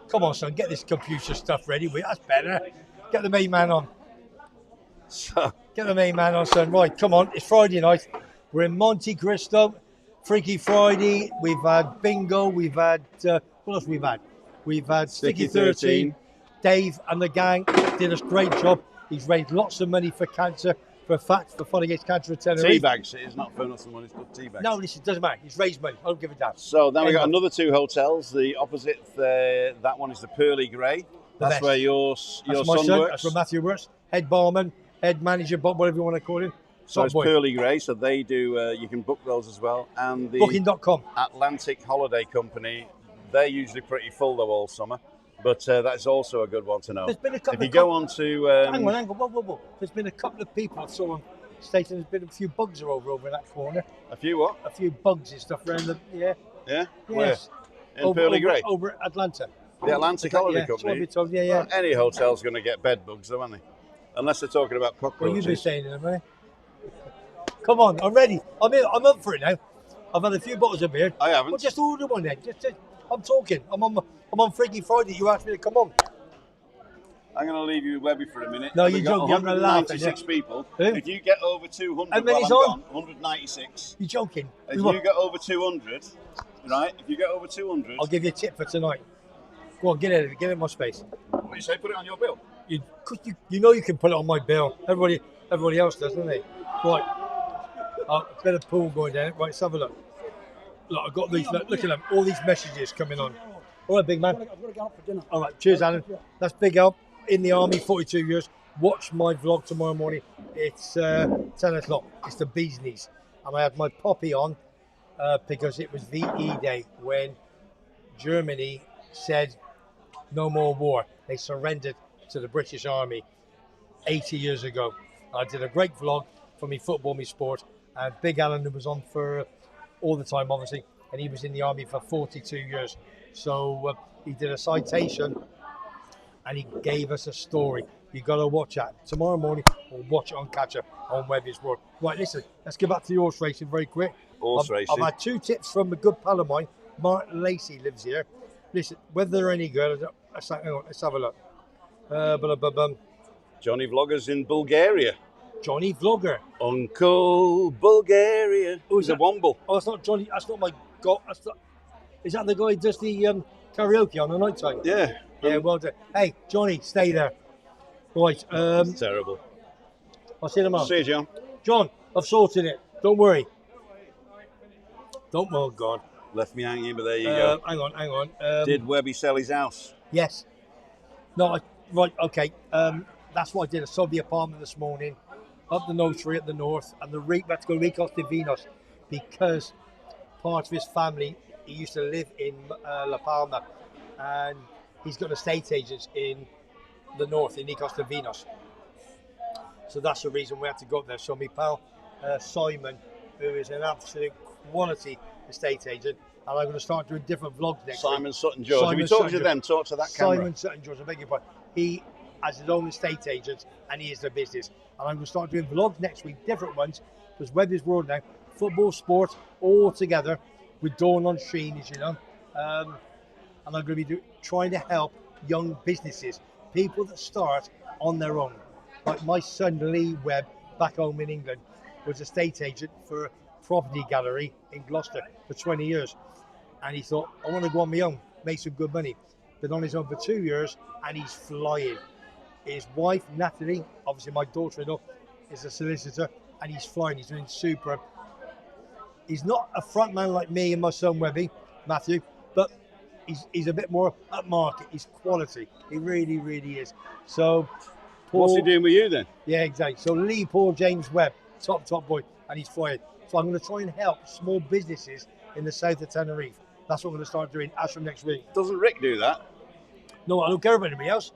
Come on, son. Get this computer stuff ready. That's better. Get the main man on. So, Get the main man on, son. Right, come on. It's Friday night. We're in Monte Cristo. Freaky Friday. We've had bingo. We've had... what else we've had? We've had Sticky 13. Dave and the gang did a great job. He's raised lots of money for cancer. For Fun Against Cancer at Tenerife. Teabags. It is not for nothing money, it's called teabags. No, listen, it doesn't matter. He's raised money. I don't give a damn. So then we've got another 2 hotels. The opposite, that one is the Pearly Grey. That's best. where your That's son works. That's where Matthew works. Head barman, head manager, whatever you want to call him. So it's Pearly Grey, so they do, you can book those as well. And the Booking.com. Atlantic Holiday Company, they're usually pretty full though all summer. But that's also a good one to know. There's been a couple if you go on to... hang on. Whoa. There's been a couple of people I saw on stating there's been a few bugs over in that corner. A few what? A few bugs and stuff around the... Yeah? Yeah? Yes. Where? In Pearly Grey? Over at Atlanta. The Atlantic Holiday Company? Yeah. Any hotel's going to get bed bugs though, aren't they? Unless they're talking about Well, cockroaches. you've been saying it, haven't you? Come on, I'm ready. I'm up for it now. I've had a few bottles of beer. I haven't. Well, just order one then. I'm talking. I'm on Freaky Friday. You asked me to come on. I'm going to leave you with Webby for a minute. No, We've you're got joking. I'm gonna laugh, 196 yeah. people. Who? If you get over 200 How while many's I'm on? gone, 196. You're joking. If you get over 200, right? If you get over 200, I'll give you a tip for tonight. Go on, get it. Get it in my space. what do you say? Put it on your bill. You know you can put it on my bill. Everybody else does, doesn't they? Right. Bit of pool going down. Right, let's have a look. Look, I've got these. Look at them. All these messages coming on. All right, big man. I've got to go out for dinner. All right, cheers, Alan. That's big help. In the army, 42 years. Watch my vlog tomorrow morning. It's 10 o'clock. It's the bee's knees. And I had my poppy on because it was VE Day when Germany said no more war. They surrendered to the British Army 80 years ago. I did a great vlog for me football, me sport. And Big Alan, who was on for all the time, obviously, and he was in the army for 42 years. So he did a citation and he gave us a story. You got to watch that tomorrow morning, or watch it on Catcher on Webby's World. Right, listen, let's get back to the horse racing very quick. Racing. I've had 2 tips from a good pal of mine. Martin Lacey lives here. Listen, whether they're any good, let's have a look. Johnny Vloggers in Bulgaria. Johnny Vlogger. Uncle Bulgaria. Who's He's a that? womble. Oh, that's not Johnny. That's not my god. Is that the guy who does the karaoke on the night time? Yeah. Yeah, well done. Hey, Johnny, stay there. Right. Terrible. I'll see you tomorrow. See you, John. John, I've sorted it. Don't worry. Oh, God. Left me hanging, but there you go. Hang on. Did Webby sell his house? Yes. No, right, okay. That's what I did. I sold the apartment this morning up the notary at the north, and we had to go to Ricos de Vinos because part of his family, he used to live in La Palma, and he's got estate agents in the north, in Ricos de Vinos. So that's the reason we had to go up there. So my pal Simon, who is an absolute quality estate agent, and I'm going to start doing different vlogs next week. Simon Sutton George. Have you talked to them? Talk to that camera. Simon Sutton George, I beg your pardon. He has his own estate agent and he is the business. And I'm going to start doing vlogs next week, different ones, because Webby's World now, football, sport, all together with Dawn on Sheen, as you know. And I'm going to be trying to help young businesses, people that start on their own. Like my son Lee Webb, back home in England, was a estate agent for a property gallery in Gloucester for 20 years. And he thought, I want to go on my own, make some good money. Been on his own for 2 years and he's flying. His wife, Natalie, obviously my daughter-in-law, is a solicitor and he's flying. He's doing superb. He's not a front man like me and my son Webby, Matthew, but he's a bit more upmarket. He's quality. He really, really is. So, Paul, what's he doing with you then? Yeah, exactly. So Lee Paul James Webb, top boy, and he's flying. So I'm going to try and help small businesses in the south of Tenerife. That's what I'm going to start doing as from next week. Doesn't Rick do that? No, I don't care about anybody else.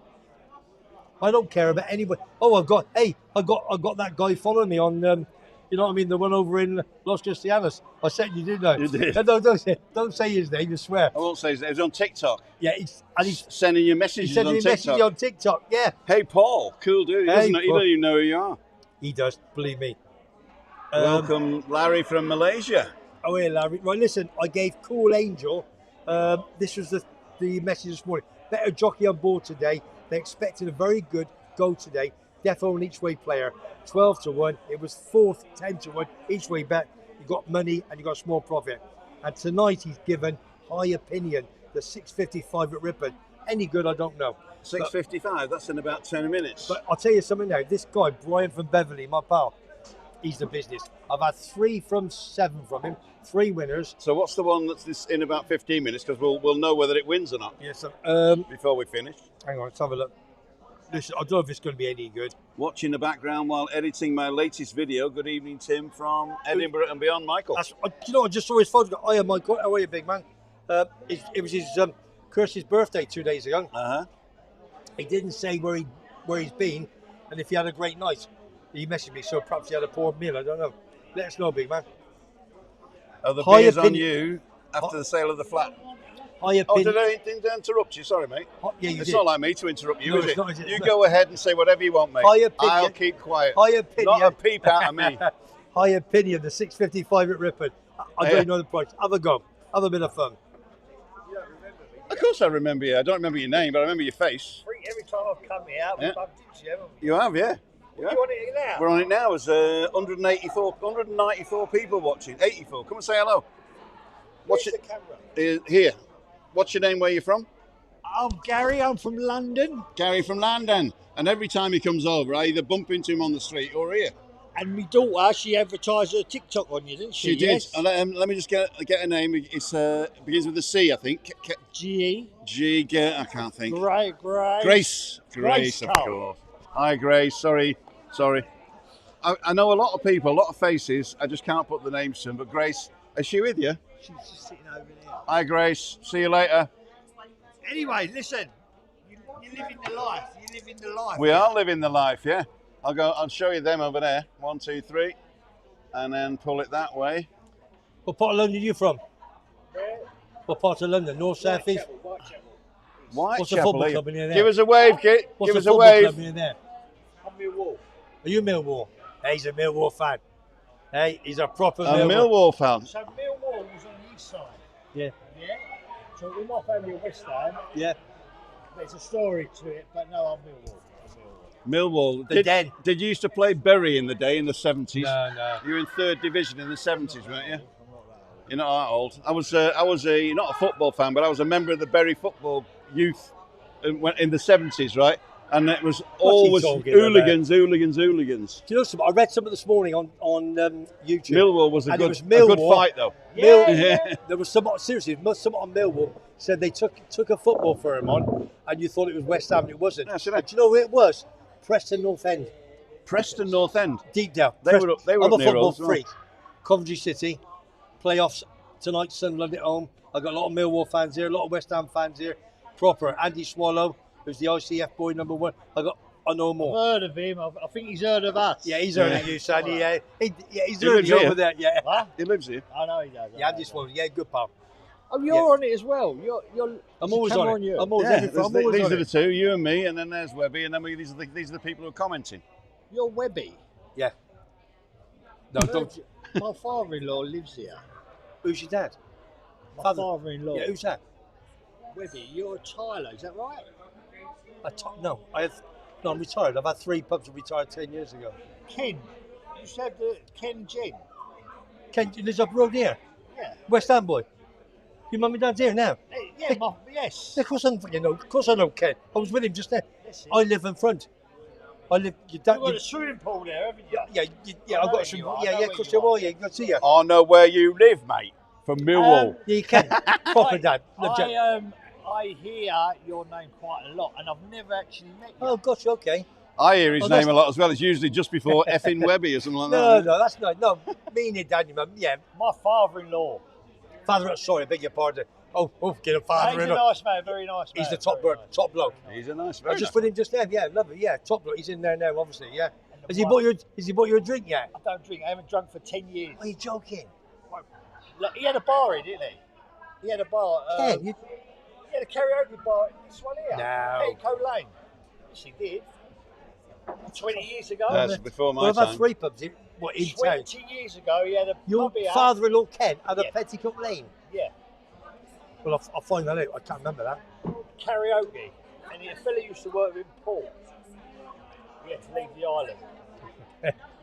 I don't care about anybody. Oh, I got that guy following me on, you know what I mean, the one over in Los Cristianos. I said you did know. You did. No, don't say his name, I swear. I won't say his name. He's on TikTok. Yeah, he's sending you messages sending on me TikTok. messages on TikTok, yeah. Hey, Paul. Cool dude. He Hey, doesn't even know who you are. He does, believe me. Welcome, Larry from Malaysia. Oh, yeah, Larry. Right, listen, I gave Cool Angel, this was the message this morning. Better jockey on board today. They expected a very good go today. Defo an each way player. 12 to 1. It was 4th, 10 to 1. Each way bet. You got money and you got a small profit. And tonight he's given high opinion, the 6.55 at Ripon. Any good, I don't know. 6.55, that's in about 10 minutes. But I'll tell you something now. This guy, Brian from Beverley, my pal, he's the business. I've had 3 from 7 from him. 3 winners. So what's the one that's in about 15 minutes? Because we'll know whether it wins or not. Yes, before we finish. Hang on, let's have a look. Listen, I don't know if it's going to be any good. Watching the background while editing my latest video. Good evening, Tim, from Edinburgh and beyond, Michael. You know, I just saw his photograph. Hiya, Michael. How are you, big man? It was his Kirsty's birthday 2 days ago. He didn't say where he's been and if he had a great night. He messaged me, so perhaps he had a poor meal. I don't know. Let us know, big man. Are the beers on you after the sale of the flat? Hiya, Oh, Pin. did I interrupt you? Sorry, mate. Yeah, you It's did. not like me to interrupt you, No, is it's it? not, is it? You No. go ahead and say whatever you want, mate. Hiya, Pin. I'll keep quiet. Hiya, Pin. Not a peep out of me. Hiya, Pinion, the 655 at Ripon. I don't know the price. Have a go. Have a bit of fun. Of course I remember you. I don't remember your name, but I remember your face. Every time I've come here, we've bumped into you, haven't we? You have, yeah. Yeah. You on it now? We're on it now. There's 194 people watching. 84. Come and say hello. Where's the camera? Here. What's your name? Where you from? I'm Gary, I'm from London. Gary from London. And every time he comes over, I either bump into him on the street or here. And my daughter, she advertised her TikTok on you, didn't she? She did. Yes. And, let me just get a name. It's begins with a C, I think. G. I can't think. Grace, of Cole. course. Hi, Grace. Sorry. I know a lot of people, a lot of faces. I just can't put the names to them. But Grace, is she with you? She's just sitting over there. Hi, Grace. See you later. Anyway, listen. You live in the life. You live in the life. We are living the life, yeah. I'll show you them over there. 1, 2, 3. And then pull it that way. What part of London are you from? Where? What part of London? North, south, east? Whitechapel. What's the football club in there? Give us a wave, Kit. What's Give the us a football wave. club in there? I'm Millwall. Are you Millwall? Hey, he's a Millwall fan. Hey, he's a proper A Millwall. Millwall fan. So Millwall was on the east side. Yeah. Yeah? So with my family are West Ham. Yeah. There's a story to it, but no, I'm Millwall. Millwall. The Den. Did you used to play Bury in the day in the 70s? No. You were in 3rd division in the 70s, weren't you? You're not that old. I was not a football fan, but I was a member of the Bury football youth in the 70s, right? And it was always hooligans. Do you know something? I read something this morning on YouTube. Millwall was a And good, it was Millwall. a good fight, though. There was someone, seriously, someone on Millwall said they took a football firm on, and you thought it was West Ham, and it wasn't. Yeah, And do you know who it was? Preston North End. Preston North End. Deep down. They were I'm up a near football us, well. freak. Coventry City. Playoffs tonight, Sunderland at home. I got a lot of Millwall fans here, a lot of West Ham fans here. Proper. Andy Swallow, who's the ICF boy number 1. I know more. I've heard of him. I think he's heard of us. Yeah, he's heard of you, Sandy. Yeah, he's He heard lives you here. over there. Yeah. What? He lives here. I know he does. Yeah, Andy Swallow. Yeah, good pal. Oh, you're on it as well. I'm always on it. I'm always Yeah, every- I'm always these on are the it. two, you and me, and then there's Webby, and then these are the people who are commenting. You're Webby. Yeah. No, don't. My father-in-law lives here. Who's your dad? My Father- father-in-law. Yeah, who's that? Webby, you're a Tyler, is that right? No, I'm retired. I've had 3 pubs. I retired 10 years ago. Ken. You said Ken Jen. Ken lives up the road here. Yeah. West Ham boy. Your mum and dad's here now. Yes. Yeah, of course I know Ken. I was with him just there. Yes, I live in front. Your dad. You've got a swimming pool there, haven't you? Yeah. I've got some. Yeah, of course you are. Yeah, good to see you. I know where you live, mate. From Millwall. Yeah, you can. Proper dad. I hear your name quite a lot, and I've never actually met you. Oh gosh, okay. I hear his Oh, name that's- a lot as well. It's usually just before effing Webby or something like No, that. that's not. No, me and your dad, your mum. Yeah, My father-in-law. father. Sorry, I beg your pardon. Oh, get a He's a father-in-law. nice man, very nice man. He's the top bird, top bloke. He's a nice, I very was just nice. with him just there. Yeah, lovely. Yeah, top bloke. He's in there now, obviously. Yeah. Has he bought you a drink yet? I don't drink. I haven't drunk for 10 years. Are you joking? Look, he had a bar here, didn't he? He had a bar. Yeah. He had a karaoke bar in this one here. No. Petticoat Lane. Yes, he did. 20 years ago. That's before my Well, I've had time. 3 pubs. In town? 20 years ago, he had a Your pub here. father-in-law Ken had a Yeah. Petticoat Lane. Yeah. Well, I'll find that out. I can't remember that. Karaoke. And a fella used to work with Paul. He had to leave the island.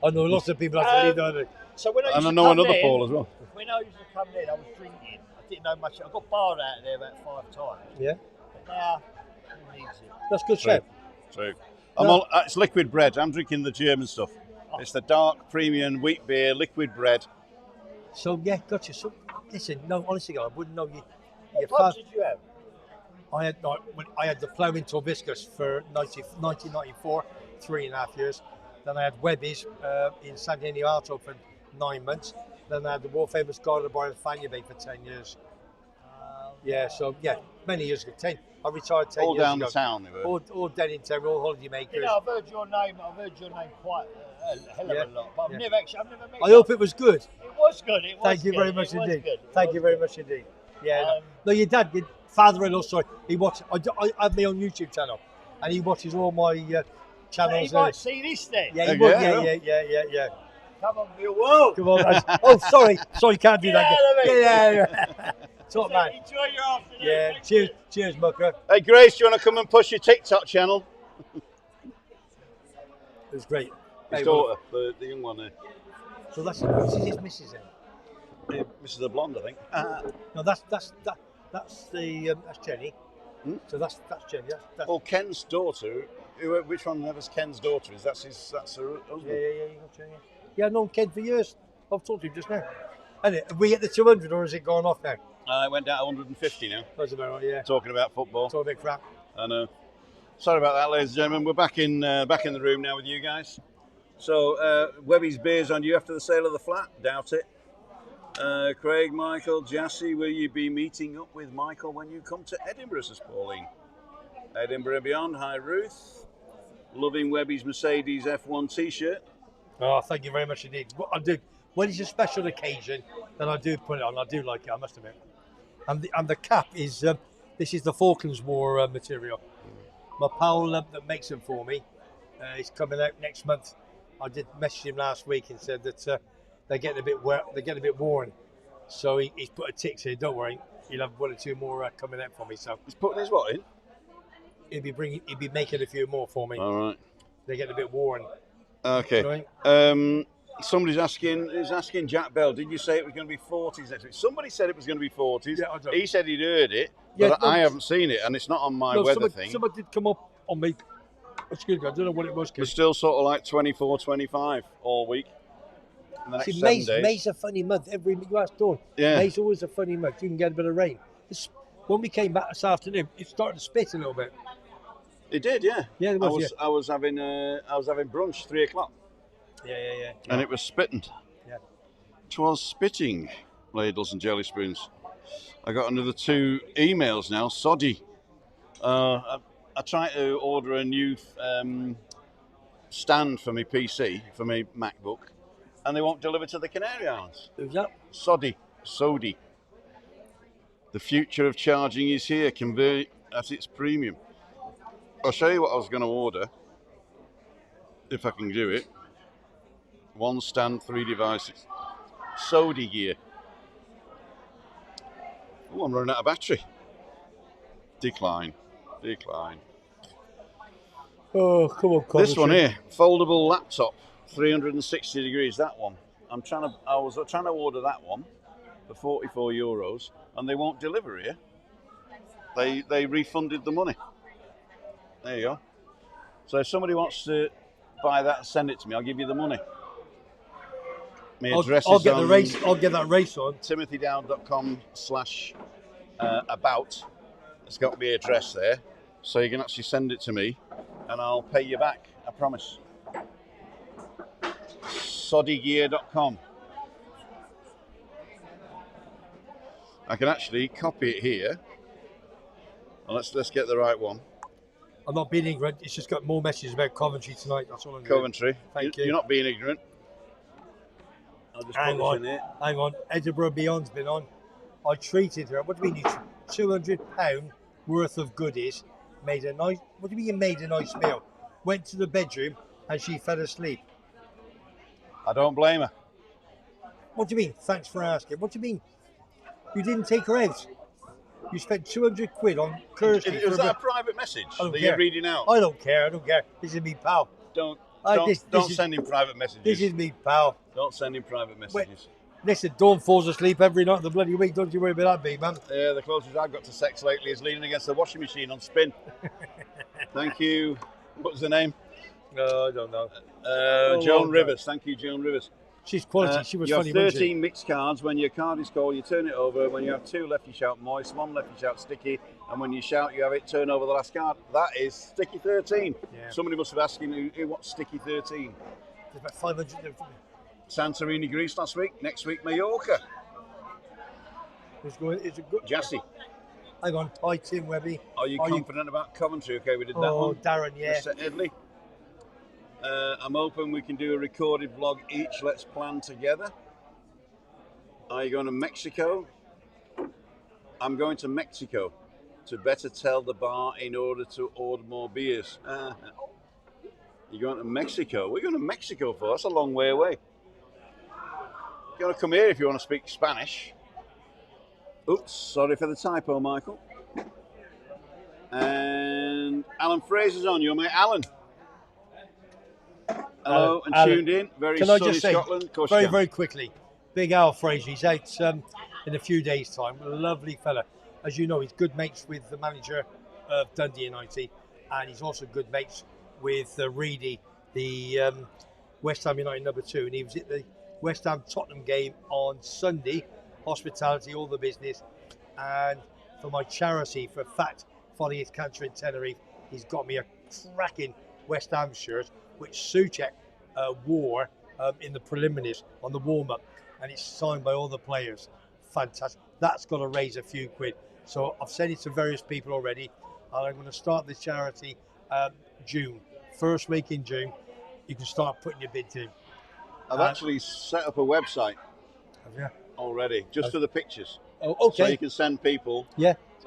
I know lots of people have to leave the island. So when I used And I to know come another in, Paul as well. When I used to come in, I was drinking. I didn't know much. I got barred out of there about 5 times. Yeah, But now, who needs it? that's good True. shout. True. It's liquid bread. I'm drinking the German stuff. It's the dark premium wheat beer, liquid bread. So yeah, gotcha. So listen, no, honestly, I wouldn't know you. What Your pubs father, did you have? I had the Plough in Torbiscus for 1994, 3.5 years. Then I had Webby's in San Diego Alto for 9 months. Then I had the world famous Garden Bar in Fania Bay for 10 years. Yeah, so yeah, many years ago. I retired 10 All years down ago. the town they were. All down in town, all holiday makers. You know, I've heard your name quite a hell of Yeah, a lot, but I've yeah. never met I you. hope it was good. It was good. It was Thank you good, very it much was indeed. good, it Thank was you very good. much indeed. Yeah. No, your dad, your father-in-law. Sorry, he watches. I have my own YouTube channel, and he watches all my channels. He might see this then. Yeah, he Okay, would. well. Yeah. Come on, Bill. Whoa. Come on. Oh, sorry, can't do Get that. out of it. Yeah. Top So man. enjoy your afternoon. Yeah. Thank Cheers, you. cheers, Mucker. Hey, Grace, do you want to come and push your TikTok channel? It was great. His Hey, daughter, the young one there. So this is his missus then. Mrs. the Blonde, I think. No, that's the that's Jenny. Hmm? So that's Jenny. That's Well, Ken's daughter. Which one of us Ken's daughter is? That's her husband. yeah. You got Jenny. Yeah, I've known Ken for years. I've talked to him just now. And are we at the 200 or has it gone off now? It went down to 150 now. That's about right. Yeah. Talking about football. It's all a bit crap. I know. Sorry about that, ladies and gentlemen. We're back in the room now with you guys. So, Webby's beers on you after the sale of the flat? Doubt it. Craig, Michael, Jassy, will you be meeting up with Michael when you come to Edinburgh, says Pauline. Edinburgh and beyond. Hi, Ruth. Loving Webby's Mercedes F1 t-shirt. Oh, thank you very much indeed. What I do when it's a special occasion, then I do put it on. I do like it, I must admit. And the cap is this is the Falklands War material. My pal that makes them for me, he's coming out next month. I did message him last week and said that they're getting a bit wet, they're getting a bit worn. So he's put a tick here. Don't worry, he'll have one or two more coming out for me. So He's putting his what in? he'll be making a few more for me. All right. They're getting a bit worn. Okay. Somebody's asking Jack Bell, did you say it was going to be 40s next week? Somebody said it was going to be 40s. Yeah, I don't- He said he'd heard it, Yeah, but no, I haven't seen it, and it's not on my weather thing. Someone did come up on me. Excuse me, I don't know what it was. We're still sort of like 24, 25 all week. In the next See, 7 May's, days. May's a funny month. You ask Dawn. Yeah. May's always a funny month. You can get a bit of rain. When we came back this afternoon, it started to spit a little bit. It did, yeah. Yeah, it was, I was having brunch 3 o'clock, Yeah. and it was spitting. Yeah. 'Twas spitting, ladles and jelly spoons. I got another 2 emails now. Soddy. I tried to order a new stand for my PC, for my MacBook, and they won't deliver to the Canary Islands. Who's that? Soddy. The future of charging is here. Convert at its premium. I'll show you what I was going to order, if I can do it. 1 stand, 3 devices. Sodi gear. Oh, I'm running out of battery. Decline. Oh, come on, This one here, foldable laptop, 360 degrees. That one. I was trying to order that one for 44 euros, and they won't deliver here. They refunded the money. There you go. So if somebody wants to buy that and send it to me, I'll give you the money. My address I'll is get on the race. I'll get that race on. timothydown.com/about. It's got my address there, so you can actually send it to me, and I'll pay you back. I promise. Soddygear.com. I can actually copy it here. Well, let's get the right one. I'm not being ignorant. It's just got more messages about Coventry tonight. That's all I'm doing. Coventry. Thank you. You're not being ignorant. I'll just Hang put this on. in here. Hang on. Edinburgh Beyond's been on. I treated her. What do you mean? £200 worth of goodies. Made a nice. What do you mean you made a nice meal? Went to the bedroom and she fell asleep. I don't blame her. What do you mean? Thanks for asking. What do you mean? You didn't take her out. You spent 200 quid on courtesy. Was that a private message don't that care. you're reading out? I don't care. This is me pal. Don't This send him private messages. This is me pal. Don't send him private messages. Listen, Dawn falls asleep every night of the bloody week. Don't you worry about that, big man. Yeah, the closest I've got to sex lately is leaning against the washing machine on spin. Thank you. What was the name? No, I don't know. Joan Rivers. Thank you, Joan Rivers. She's quality. She was you funny. have wasn't she? 13 mixed cards. When your card is called, you turn it over. When you have 2 left, you shout moist. 1 left, you shout sticky. And when you shout, you have it turn over the last card. That is sticky 13. Yeah. Somebody must have asked who what's sticky 13. There's about 500. Santorini, Greece last week. Next week, Mallorca. It's a good. Jassy, Hang on. Hi, Tim Webby. are you confident about Coventry? Okay, we did that Oh, one. Darren, yeah. Mr. Edley. I'm hoping we can do a recorded vlog each. Let's plan together. Are you going to Mexico? I'm going to Mexico to better tell the bar in order to order more beers. You're going to Mexico? We're going to Mexico for? That's a long way away. You're going to come here if you want to speak Spanish. Oops, sorry for the typo, Michael. And Alan Fraser's on. You, mate, Alan. Hello, and Alan, tuned in. Very can I sunny just say, Scotland. Of course very, you can. very quickly, Big Al Fraser, he's out in a few days' time. A lovely fella. As you know, he's good mates with the manager of Dundee United, and he's also good mates with Reedy, the West Ham United #2, and he was at the West Ham Tottenham game on Sunday, hospitality, all the business, and for my charity for Fat Fighting Cancer in Tenerife, he's got me a cracking West Ham shirt, which Souček wore in the preliminaries on the warm-up, and it's signed by all the players. Fantastic. That's got to raise a few quid. So I've sent it to various people already, and I'm going to start this charity June. First week in June, you can start putting your bids in. I've actually set up a website Have you? already, just for the pictures. Oh, okay. So you can send people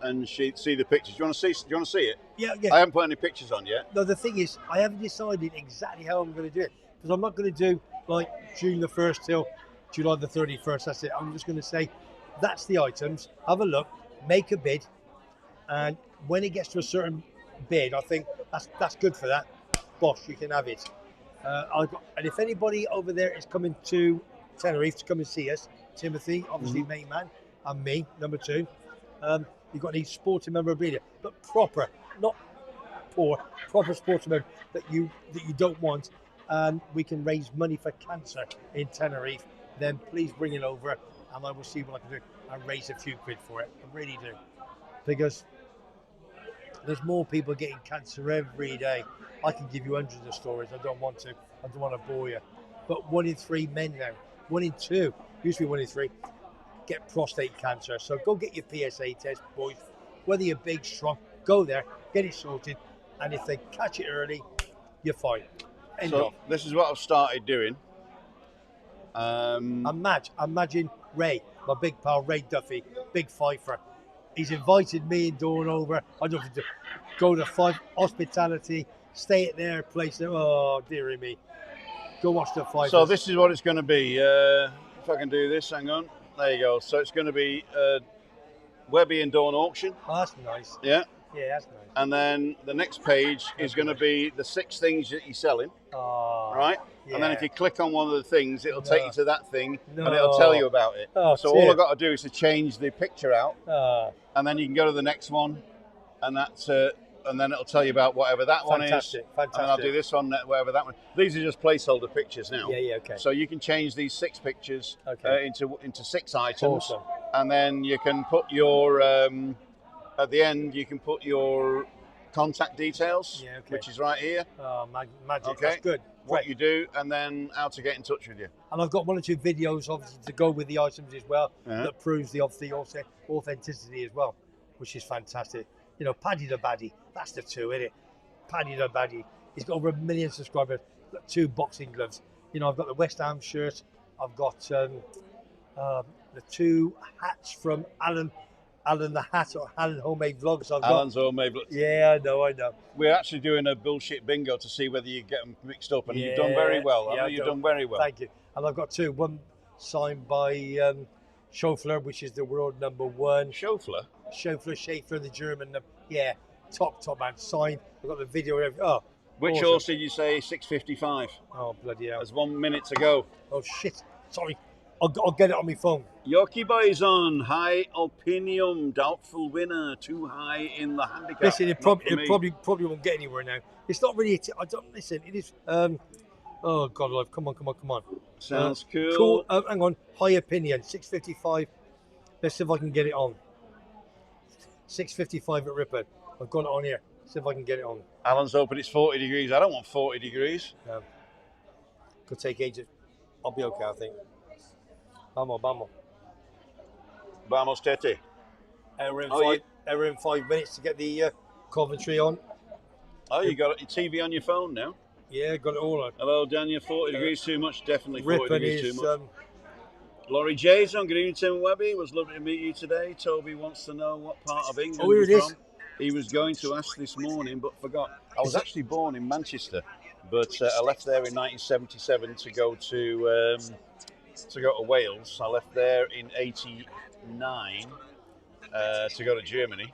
and see the pictures. Do you want to see it? Yeah. I haven't put any pictures on yet. No, the thing is, I haven't decided exactly how I'm going to do it, because I'm not going to do like June the 1st till July the 31st. That's it. I'm just going to say, that's the items. Have a look, make a bid, and when it gets to a certain bid, I think that's good for that. Boss, you can have it. And if anybody over there is coming to Tenerife to come and see us, Timothy, obviously main man, and me, #2. You've got any sporting memorabilia, but proper, not poor, proper sporting memorabilia that you don't want, and we can raise money for cancer in Tenerife. Then please bring it over, and I will see what I can do and raise a few quid for it. I really do, because there's more people getting cancer every day. I can give you hundreds of stories. I don't want to bore you. But 1 in 3 men now, 1 in 2, used to be 1 in 3, get prostate cancer. So go get your PSA test, boys. Whether you're big, strong, go there, get it sorted. And if they catch it early, you're fine. So this is what I've started doing. Imagine Ray, my big pal Ray Duffy, big fifer. He's invited me and Dawn over. I don't know if to go to 5 hospitality, stay at their place. Oh, dearie me. Go watch the fight. So this is what it's going to be. If I can do this, hang on. There you go. So it's going to be Webby and Dawn auction. Oh, that's nice. Yeah. Yeah, that's nice. And then the next page is going to be the 6 things that you're selling. Oh, right? Yeah. And then if you click on one of the things, it'll take you to that thing No. and it'll tell you about it. Oh, so dear. all I've got to do is to change the picture out, and then you can go to the next one, and that's and then it'll tell you about whatever that one is. Fantastic. And then I'll do this one, whatever that one. These are just placeholder pictures now. Yeah, okay. So you can change these 6 pictures into 6 items, Awesome. and then you can put your at the end you can put your contact details, which is right here. Oh, magic. Okay. That's good. What Great. you do, and then how to get in touch with you. And I've got 1 or 2 videos, obviously, to go with the items as well, that proves the authenticity as well, which is fantastic. You know, Paddy the Baddie, that's the 2, isn't it? Paddy the Baddie. He's got over 1 million subscribers, got 2 boxing gloves. You know, I've got the West Ham shirt. I've got the 2 hats from Alan the Hat, or Alan Homemade Vlogs. Alan's Homemade Vlogs. Yeah, I know. We're actually doing a bullshit bingo to see whether you get them mixed up, and you've done very well. I know you've done very well. Thank you. And I've got 2. One signed by Schofler, which is the world #1. Schofler? Schäfer, the German. Yeah, top man. Signed. I've got the video. Which awesome. horse did you say? 6:55. Oh, bloody hell. There's 1 minute to go. Oh, shit. Sorry. I'll get it on my phone. Yorkie Boy's on. High Opinion. Doubtful winner. Too high in the handicap. Listen, it probably won't get anywhere now. It's not really. I don't listen. It is. Oh God, love. Come on. Sounds cool. Cool. Hang on. High Opinion. 6:55. Let's see if I can get it on. 6:55 at Ripon. I've got it on here. See if I can get it on. Alan's hoping it's 40 degrees. I don't want 40 degrees. Could take ages. I'll be okay, I think. Vamos. Vamos, Tete. Hour in 5 minutes to get the Coventry on. Oh, you got your TV on your phone now? Yeah, got it all on. Hello, Daniel. 40 degrees too much? Definitely 40 Ripon degrees is, too much. Laurie Jason, good evening, Tim Webby. It was lovely to meet you today. Toby wants to know what part of England here you're it from. is. He was going to ask this morning, but forgot. I was actually born in Manchester, but I left there in 1977 to go to Wales. I left there in '89 to go to Germany,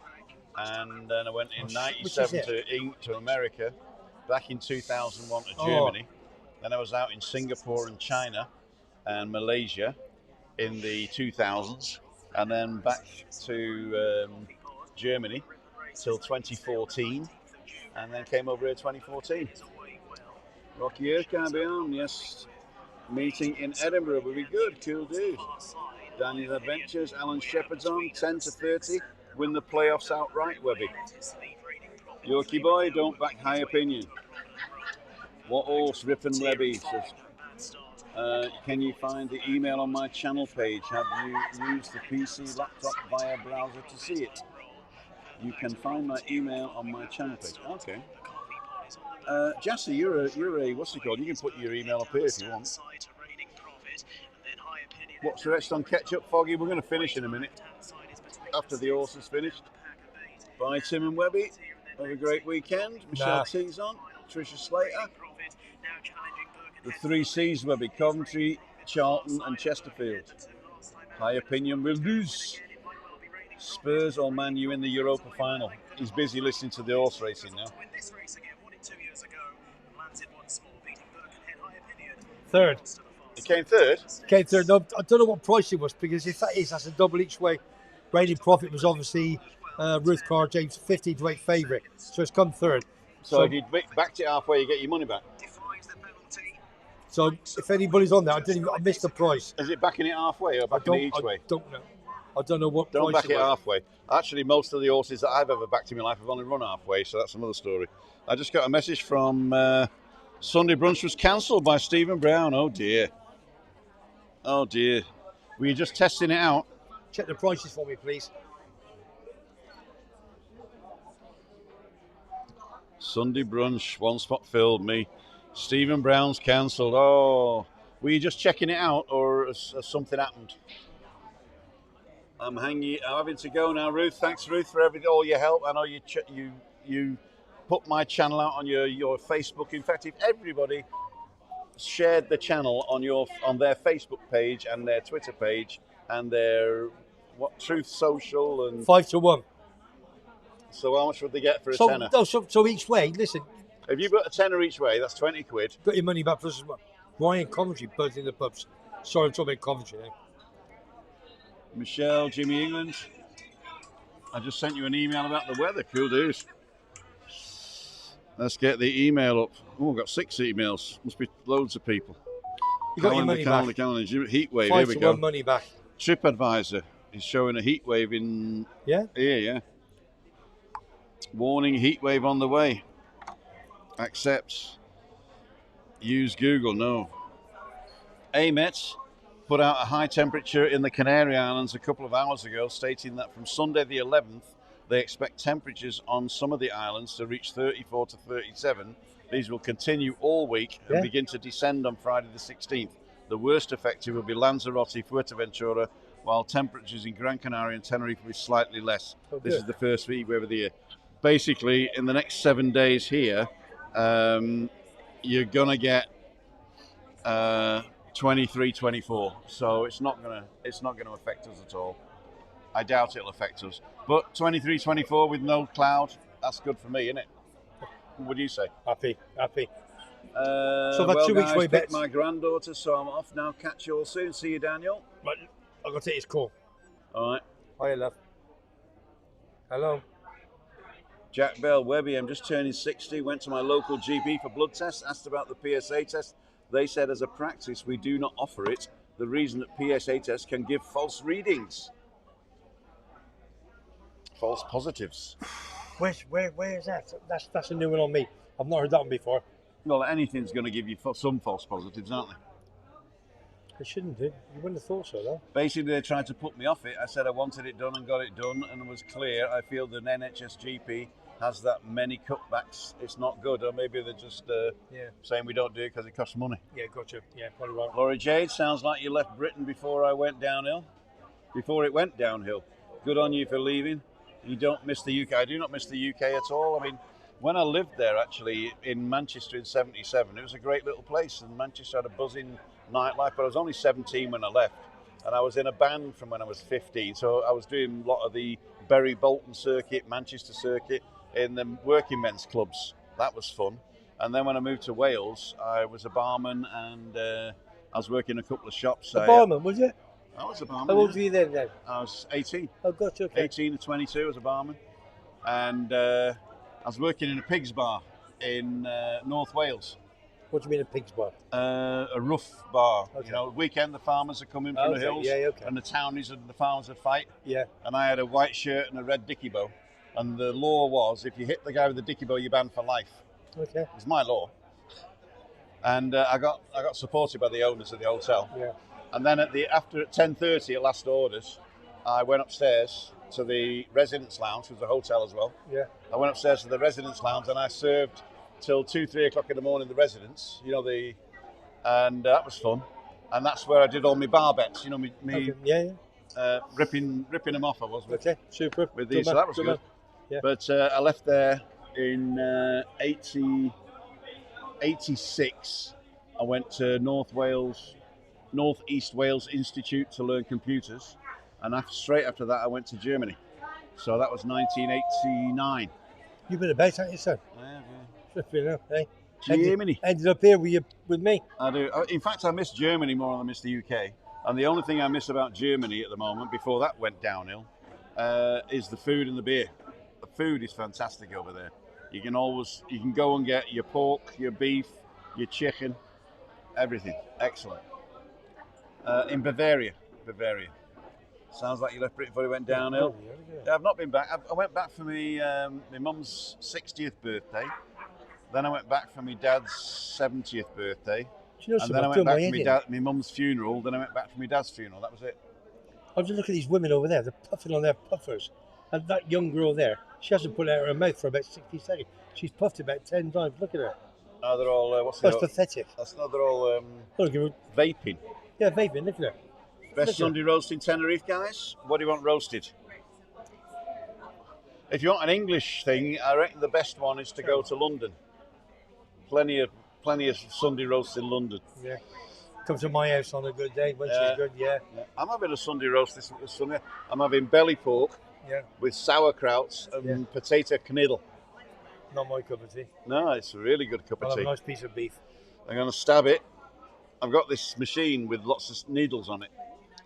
and then I went in '97 to America. Back in 2001 to Germany. Then I was out in Singapore and China and Malaysia in the 2000s, and then back to Germany till 2014, and then came over here 2014. Rocky Earth Caribbean, yes. Meeting in Edinburgh will be good. Cool dude. Daniel Adventures, Alan Shepherd's on 10 to 30. Win the playoffs outright, Webby. Yorkie boy, don't back high opinion. What else? Rip and Webby says, can you find the email on my channel page? Have you used the PC laptop via browser to see it? You can find my email on my channel page. Okay. Jassy, you're a what's it called? You can put your email up here if you want. What's the rest on ketchup, Foggy? We're going to finish in a minute after the horse is finished. Bye, Tim and Webby. Have a great weekend. Michelle T's on. Tricia Slater. The 3 C's, Webby. Coventry, Charlton and Chesterfield. High opinion will lose. Spurs or Man U in the Europa final. He's busy listening to the horse racing now. Third. It came third? Came third. No, I don't know what price it was, because if that is, that's a double each way. Rated profit was obviously Ruth Carr James 50 to 8 favourite. So it's come third. So if you backed it halfway, you get your money back. So if anybody's on there, I missed the price. Is it backing it halfway or backing it each way? I don't know. I don't know what Don't price back it halfway. Actually, most of the horses that I've ever backed in my life have only run halfway, so that's another story. I just got a message from Sunday brunch was cancelled by Stephen Brown. Oh dear. Oh dear. Were you just testing it out? Check the prices for me, please. Sunday brunch, one spot filled me. Stephen Brown's cancelled. Oh, were you just checking it out, or has something happened? I'm having to go now, Ruth. Thanks, Ruth, for all your help. I know you put my channel out on your Facebook. In fact, if everybody shared the channel on their Facebook page and their Twitter page and their Truth Social and 5 to 1. So how much would they get for a tenner? No, so each way, listen. If you got a tenner each way, that's 20 quid. Got your money back plus Ryan Coventry buzzing the pubs. Sorry, I'm talking about Coventry now. Michelle, Jimmy England. I just sent you an email about the weather. Cool dudes. Let's get the email up. Oh, I've got 6 emails. Must be loads of people. You got your money back. Heat wave. 5 Here we to go. 1 money back. TripAdvisor is showing a heat wave in here. Yeah. Warning, heat wave on the way. Accept. Use Google. No. AMET put out a high temperature in the Canary Islands a couple of hours ago, stating that from Sunday the 11th, they expect temperatures on some of the islands to reach 34 to 37. These will continue all week and begin to descend on Friday the 16th. The worst affected will be Lanzarote, Fuerteventura, while temperatures in Gran Canaria and Tenerife will be slightly less. This is the first heat wave of the year. Basically, in the next 7 days here, you're going to get 23, 24. So it's not going to affect us at all. I doubt it'll affect us. But 23, 24 with no cloud, that's good for me, isn't it? What do you say? Happy. So about 2 weeks away bets. My granddaughter, so I'm off now. Catch you all soon. See you, Daniel. But I've got to take his call. All right. Hiya, love. Hello. Jack Bell, Webby, I'm just turning 60. Went to my local GP for blood tests. Asked about the PSA test. They said as a practice, we do not offer it. The reason that PSA tests can give false readings. False positives. Where is that? That's a new one on me. I've not heard that one before. Well, anything's going to give you some false positives, aren't they? They shouldn't do. You wouldn't have thought so, though. Basically, they tried to put me off it. I said I wanted it done and got it done, and it was clear. I feel the NHSGP has that many cutbacks. It's not good, or maybe they're just saying we don't do it because it costs money. Yeah, gotcha. Yeah, probably right. Laurie Jade, sounds like you left Britain before I went downhill. Before it went downhill. Good on you for leaving. You don't miss the UK. I do not miss the UK at all. I mean, when I lived there, actually, in Manchester in 77, it was a great little place, and Manchester had a buzzing nightlife, but I was only 17 when I left, and I was in a band from when I was 15, so I was doing a lot of the Bury Bolton circuit, Manchester circuit, in the working men's clubs. That was fun. And then when I moved to Wales, I was a barman, and I was working in a couple of shops. A barman, was it? I was a barman. How old were you then? I was 18. Oh, gotcha, okay. 18 to 22 as a barman. And I was working in a pig's bar in North Wales. What do you mean a pig's bar? A rough bar. Okay. You know, weekend the farmers are coming from the hills, and the townies and the farmers would fight. Yeah. And I had a white shirt and a red dicky bow. And the law was, if you hit the guy with the dicky bow, you're banned for life. Okay. It's my law. And I got supported by the owners of the hotel. Yeah. And then at 10:30 at last orders, I went upstairs to the residence lounge, which was a hotel as well. Yeah. I went upstairs to the residence lounge and I served till 2-3 o'clock in the morning the residents. You know, and that was fun. And that's where I did all my bar bets. You know, me okay. ripping them off. I was with, okay, super. with these, so that was good. Yeah. But I left there in 86. I went to North East Wales Institute to learn computers, and straight after that I went to Germany. So that was 1989. You've been about, haven't you, son? Yeah. Eh? Germany. Ended up here with me. I do. In fact, I miss Germany more than I miss the UK. And the only thing I miss about Germany at the moment, before that went downhill, is the food and the beer. The food is fantastic over there. You can go and get your pork, your beef, your chicken, everything. Excellent. In Bavaria. Sounds like you left Britain before you went downhill. Yeah, I've not been back. I went back for my mum's 60th birthday. Then I went back for my dad's 70th birthday. Do you know and then I went back for my mum's funeral. Then I went back for my dad's funeral. That was it. I was just looking at these women over there. They're puffing on their puffers. And that young girl there, she hasn't put it out of her mouth for about 60 seconds. She's puffed about 10 times. Look at her. Oh, they're all, That's pathetic. They're all vaping. Yeah, vaping. Look at her. Best Sunday roast in Tenerife, guys. What do you want roasted? If you want an English thing, I reckon the best one is to go to London. Plenty of Sunday roasts in London. Yeah. Come to my house on a good day when she's good, yeah. I'm having a Sunday roast this Sunday. I'm having belly pork with sauerkrauts and potato kniddle. Not my cup of tea. No, it's a really good cup of tea. A nice piece of beef. I'm going to stab it. I've got this machine with lots of needles on it,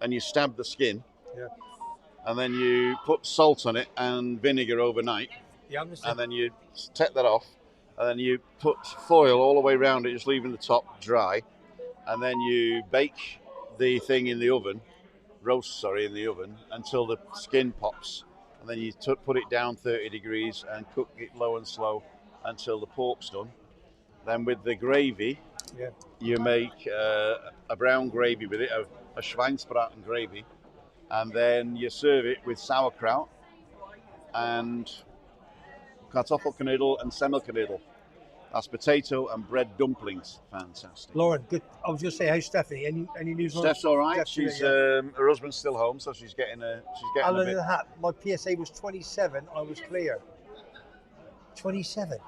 and you stab the skin. Yeah. And then you put salt on it and vinegar overnight. Yeah, and then you take that off, and then you put foil all the way around it, just leaving the top dry. And then you bake the thing in the oven, in the oven, until the skin pops. And then you put it down 30 degrees and cook it low and slow until the pork's done. Then with the gravy, you make a brown gravy with it, a Schweinsbraten gravy. And then you serve it with sauerkraut and Kartoffelknödel and Semmelknödel. That's potato and bread dumplings. Fantastic. Lauren, good. I was going to say, how's Stephanie? Any news on her? Steph's all right. She's her husband's still home, so she's getting a Other bit. than that, my PSA was 27. I was clear. 27.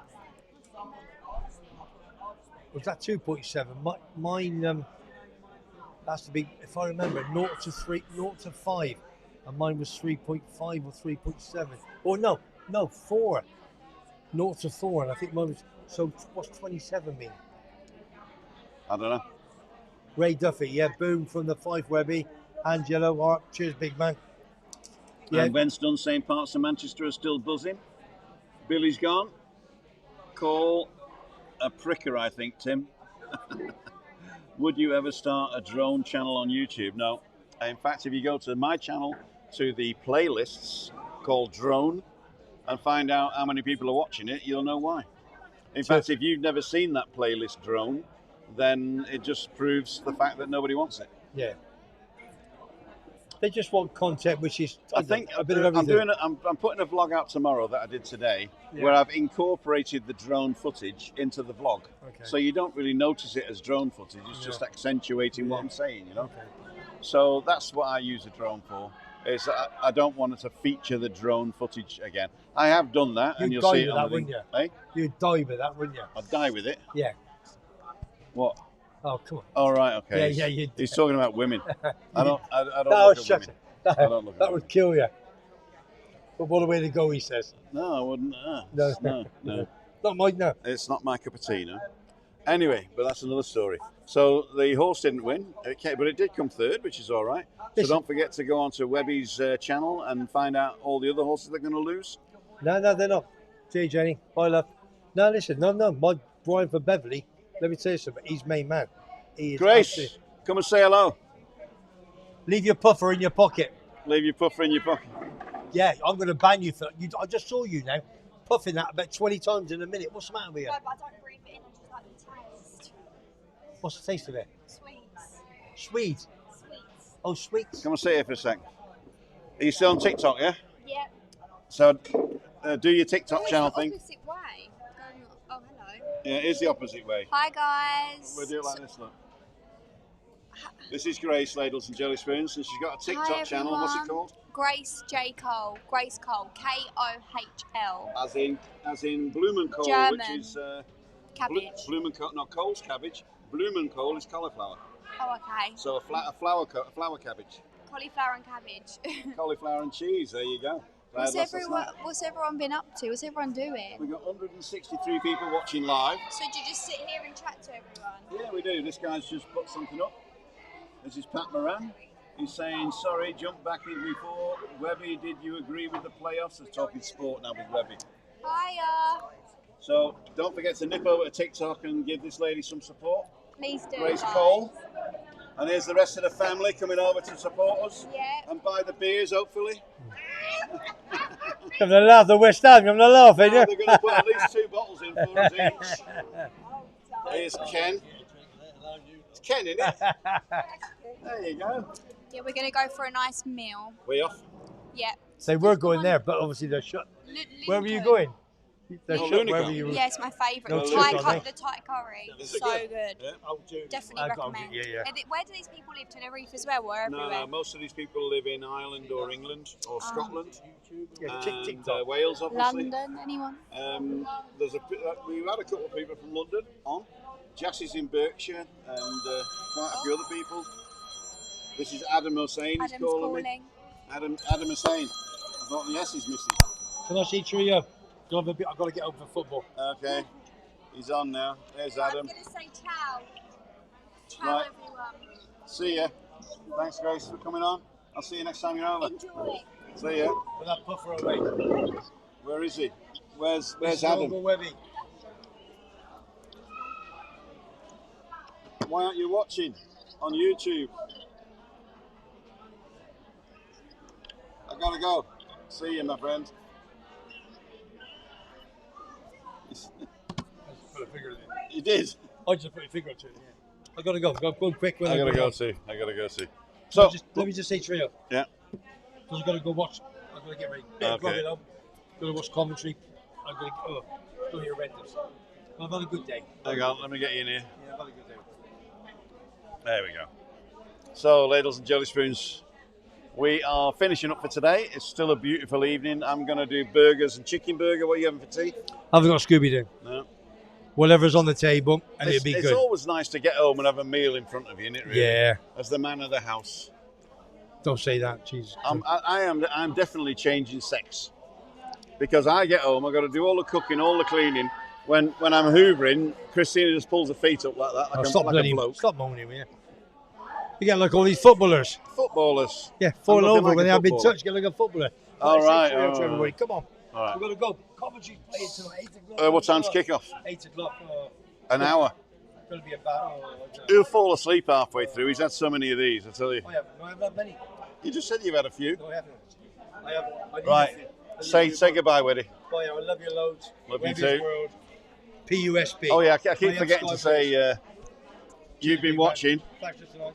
Was that 2.7? Mine has to be, if I remember, 0 to 3, 0 to 5, and mine was 3.5 or 3.7. Or no, 4. 0 to 4, and I think mine was. So what's 27 mean? I don't know. Ray Duffy, boom from the Fife Webby. Angelo, all right, cheers, big man. Yeah. And Ben's done, same parts of Manchester are still buzzing. Billy's gone. Call a pricker, I think, Tim. Would you ever start a drone channel on YouTube? No. In fact, if you go to my channel, to the playlists called Drone, and find out how many people are watching it, you'll know why. In fact, if you've never seen that playlist Drone, then it just proves the fact that nobody wants it. Yeah. They just want content, which is I think a bit of everything. I'm putting a vlog out tomorrow that I did today, Yeah. where I've incorporated the drone footage into the vlog. Okay. So you don't really notice it as drone footage. It's just accentuating what Yeah. I'm saying, you know. Okay. So that's what I use a drone for. Is I don't want it to feature the drone footage again. I have done that, and You'd you'll die see it with on that, the wouldn't you? Hey? You'd die with that, wouldn't you? I'd die with it. Yeah. What? Oh, come on. All right, okay. Yeah, you'd. He's talking about women. I don't No, look at shut women. it. I don't look at That would women. kill you. But what a way to go, he says. No, I wouldn't. No. No. Not mine, no. It's not my cup of tea, no. Anyway, but that's another story. So the horse didn't win, but it did come third, which is all right. So Listen. don't forget to go onto Webby's channel and find out all the other horses they're going to lose. No, they're not. See you, Jenny. Bye, love. No, listen, no. My Brian for Beverly, let me tell you something. He's main man. He is Grace, absolutely- come and say hello. Leave your puffer in your pocket. Leave your puffer in your pocket. Yeah, I'm going to ban you for. I just saw you now, puffing that about 20 times in a minute. What's the matter with you? No, but I don't breathe it in. I just like the taste. What's the taste of it? Sweets. Sweet. Sweets. Oh, sweets. Come and sit here for a sec. Are you still on TikTok, yeah? Yep. So do your TikTok Oh, channel it's the thing. opposite way. Oh, hello. Yeah, it is the opposite way. Hi, guys. We'll do it like this, look. This is Grace, Ladles and Jelly Spoons, and she's got a TikTok Hi, channel. What's it everyone. called? Grace J. Cole. Grace Cole. Kohl. As in Blumenkohl, German. which is Cabbage. Blumenkohl, not Cole's cabbage. Blumenkohl is cauliflower. Oh, okay. So a flower cabbage. Cauliflower and cabbage. Cauliflower and cheese. There you go. What's That's a snack. everyone been up to? What's everyone doing? We've got 163 people watching live. So do you just sit here and chat to everyone? Yeah, we do. This guy's just put something up. This is Pat Moran. He's saying, sorry, jump back in before. Webby, did you agree with the playoffs? We're talking sport now with Webby. Hiya. So don't forget to nip over to TikTok and give this lady some support. Please do. Grace guys. Cole. And here's the rest of the family coming over to support us. Yeah. And buy the beers, hopefully. I'm going to laugh at West Ham. I'm going to laugh, ain't They're you? going to put at least 2 bottles in for us each. Here's Ken. It's Ken, isn't it? There you go. Yeah, we're going to go for a nice meal. We off? Yeah. They were going there, but obviously they're shut. Where were you going? They're Oh, shut. Lunica. Where were you? Yeah, it's my favourite. No, The Lunica, Thai aren't the Thai curry. Is it So good? good. Yeah. Definitely I've got- recommend. yeah. Where do these people live? Tenerife as well, or everywhere? No, most of these people live in Ireland or England or Scotland. Yeah, And TikTok. Wales, obviously. London, anyone? We've had a couple of people from London on. Jassie's in Berkshire and quite a few other people. This is Adam Hussein. He's Adam's calling me. calling. Adam Hussein. I thought the S is missing. Can I see Trio? I've got to get over for football. Okay, he's on now. There's I'm Adam. going to say ciao. Ciao, Right. everyone. See ya. Thanks, Grace, for coming on. I'll see you next time you're over. Enjoy. See ya. With that puffer away. Where is he? Where's This is Adam? Uncle Webby. Why aren't you watching on YouTube? I gotta go. See you, my friend. I just put a finger in it. You did. I just put a finger into it. Yeah. I got to go. Go quick. I gotta go too. So, let me just say Trio. yeah. Because I've got to go watch. I've got to get ready. Okay. Got to watch commentary. I've got to go hear Renters. I've had a good day. Hang on, let me get you in here. Yeah, I've had a good day. There we go. So, ladles and jelly spoons, we are finishing up for today. It's still a beautiful evening. I'm going to do burgers and chicken burger. What are you having for tea? I haven't got Scooby Doo. No. Whatever's on the table, and It's, it'll be it's good. always nice to get home and have a meal in front of you, isn't it? Really? Yeah. As the man of the house. Don't say that. Jesus. I'm definitely changing sex. Because I get home, I've got to do all the cooking, all the cleaning. When I'm hoovering, Christina just pulls her feet up like that, like, stop like a bloke. Stop moaning, will you? You get like all these footballers. Footballers. Yeah, fall nothing over like when a they haven't been footballer. touched. Get like a footballer. All Let's right, say Trio all to everybody. right. Come on. All right. We've got to go. Commentary playing tonight. 8 o'clock. What time's kick-off? 8 o'clock. An hour. Going to be a battle. He'll fall asleep halfway through. He's had so many of these, I tell you. I haven't. No, I haven't had many. You just said you've had a few. No, I haven't. I haven't. I need Right. a few. I love Say you. goodbye, Weddy. Bye, I love you loads. Love you Webby's too. World. PUSB. Oh, yeah, I keep I am forgetting to Sky say you've been watching. Thanks for tonight.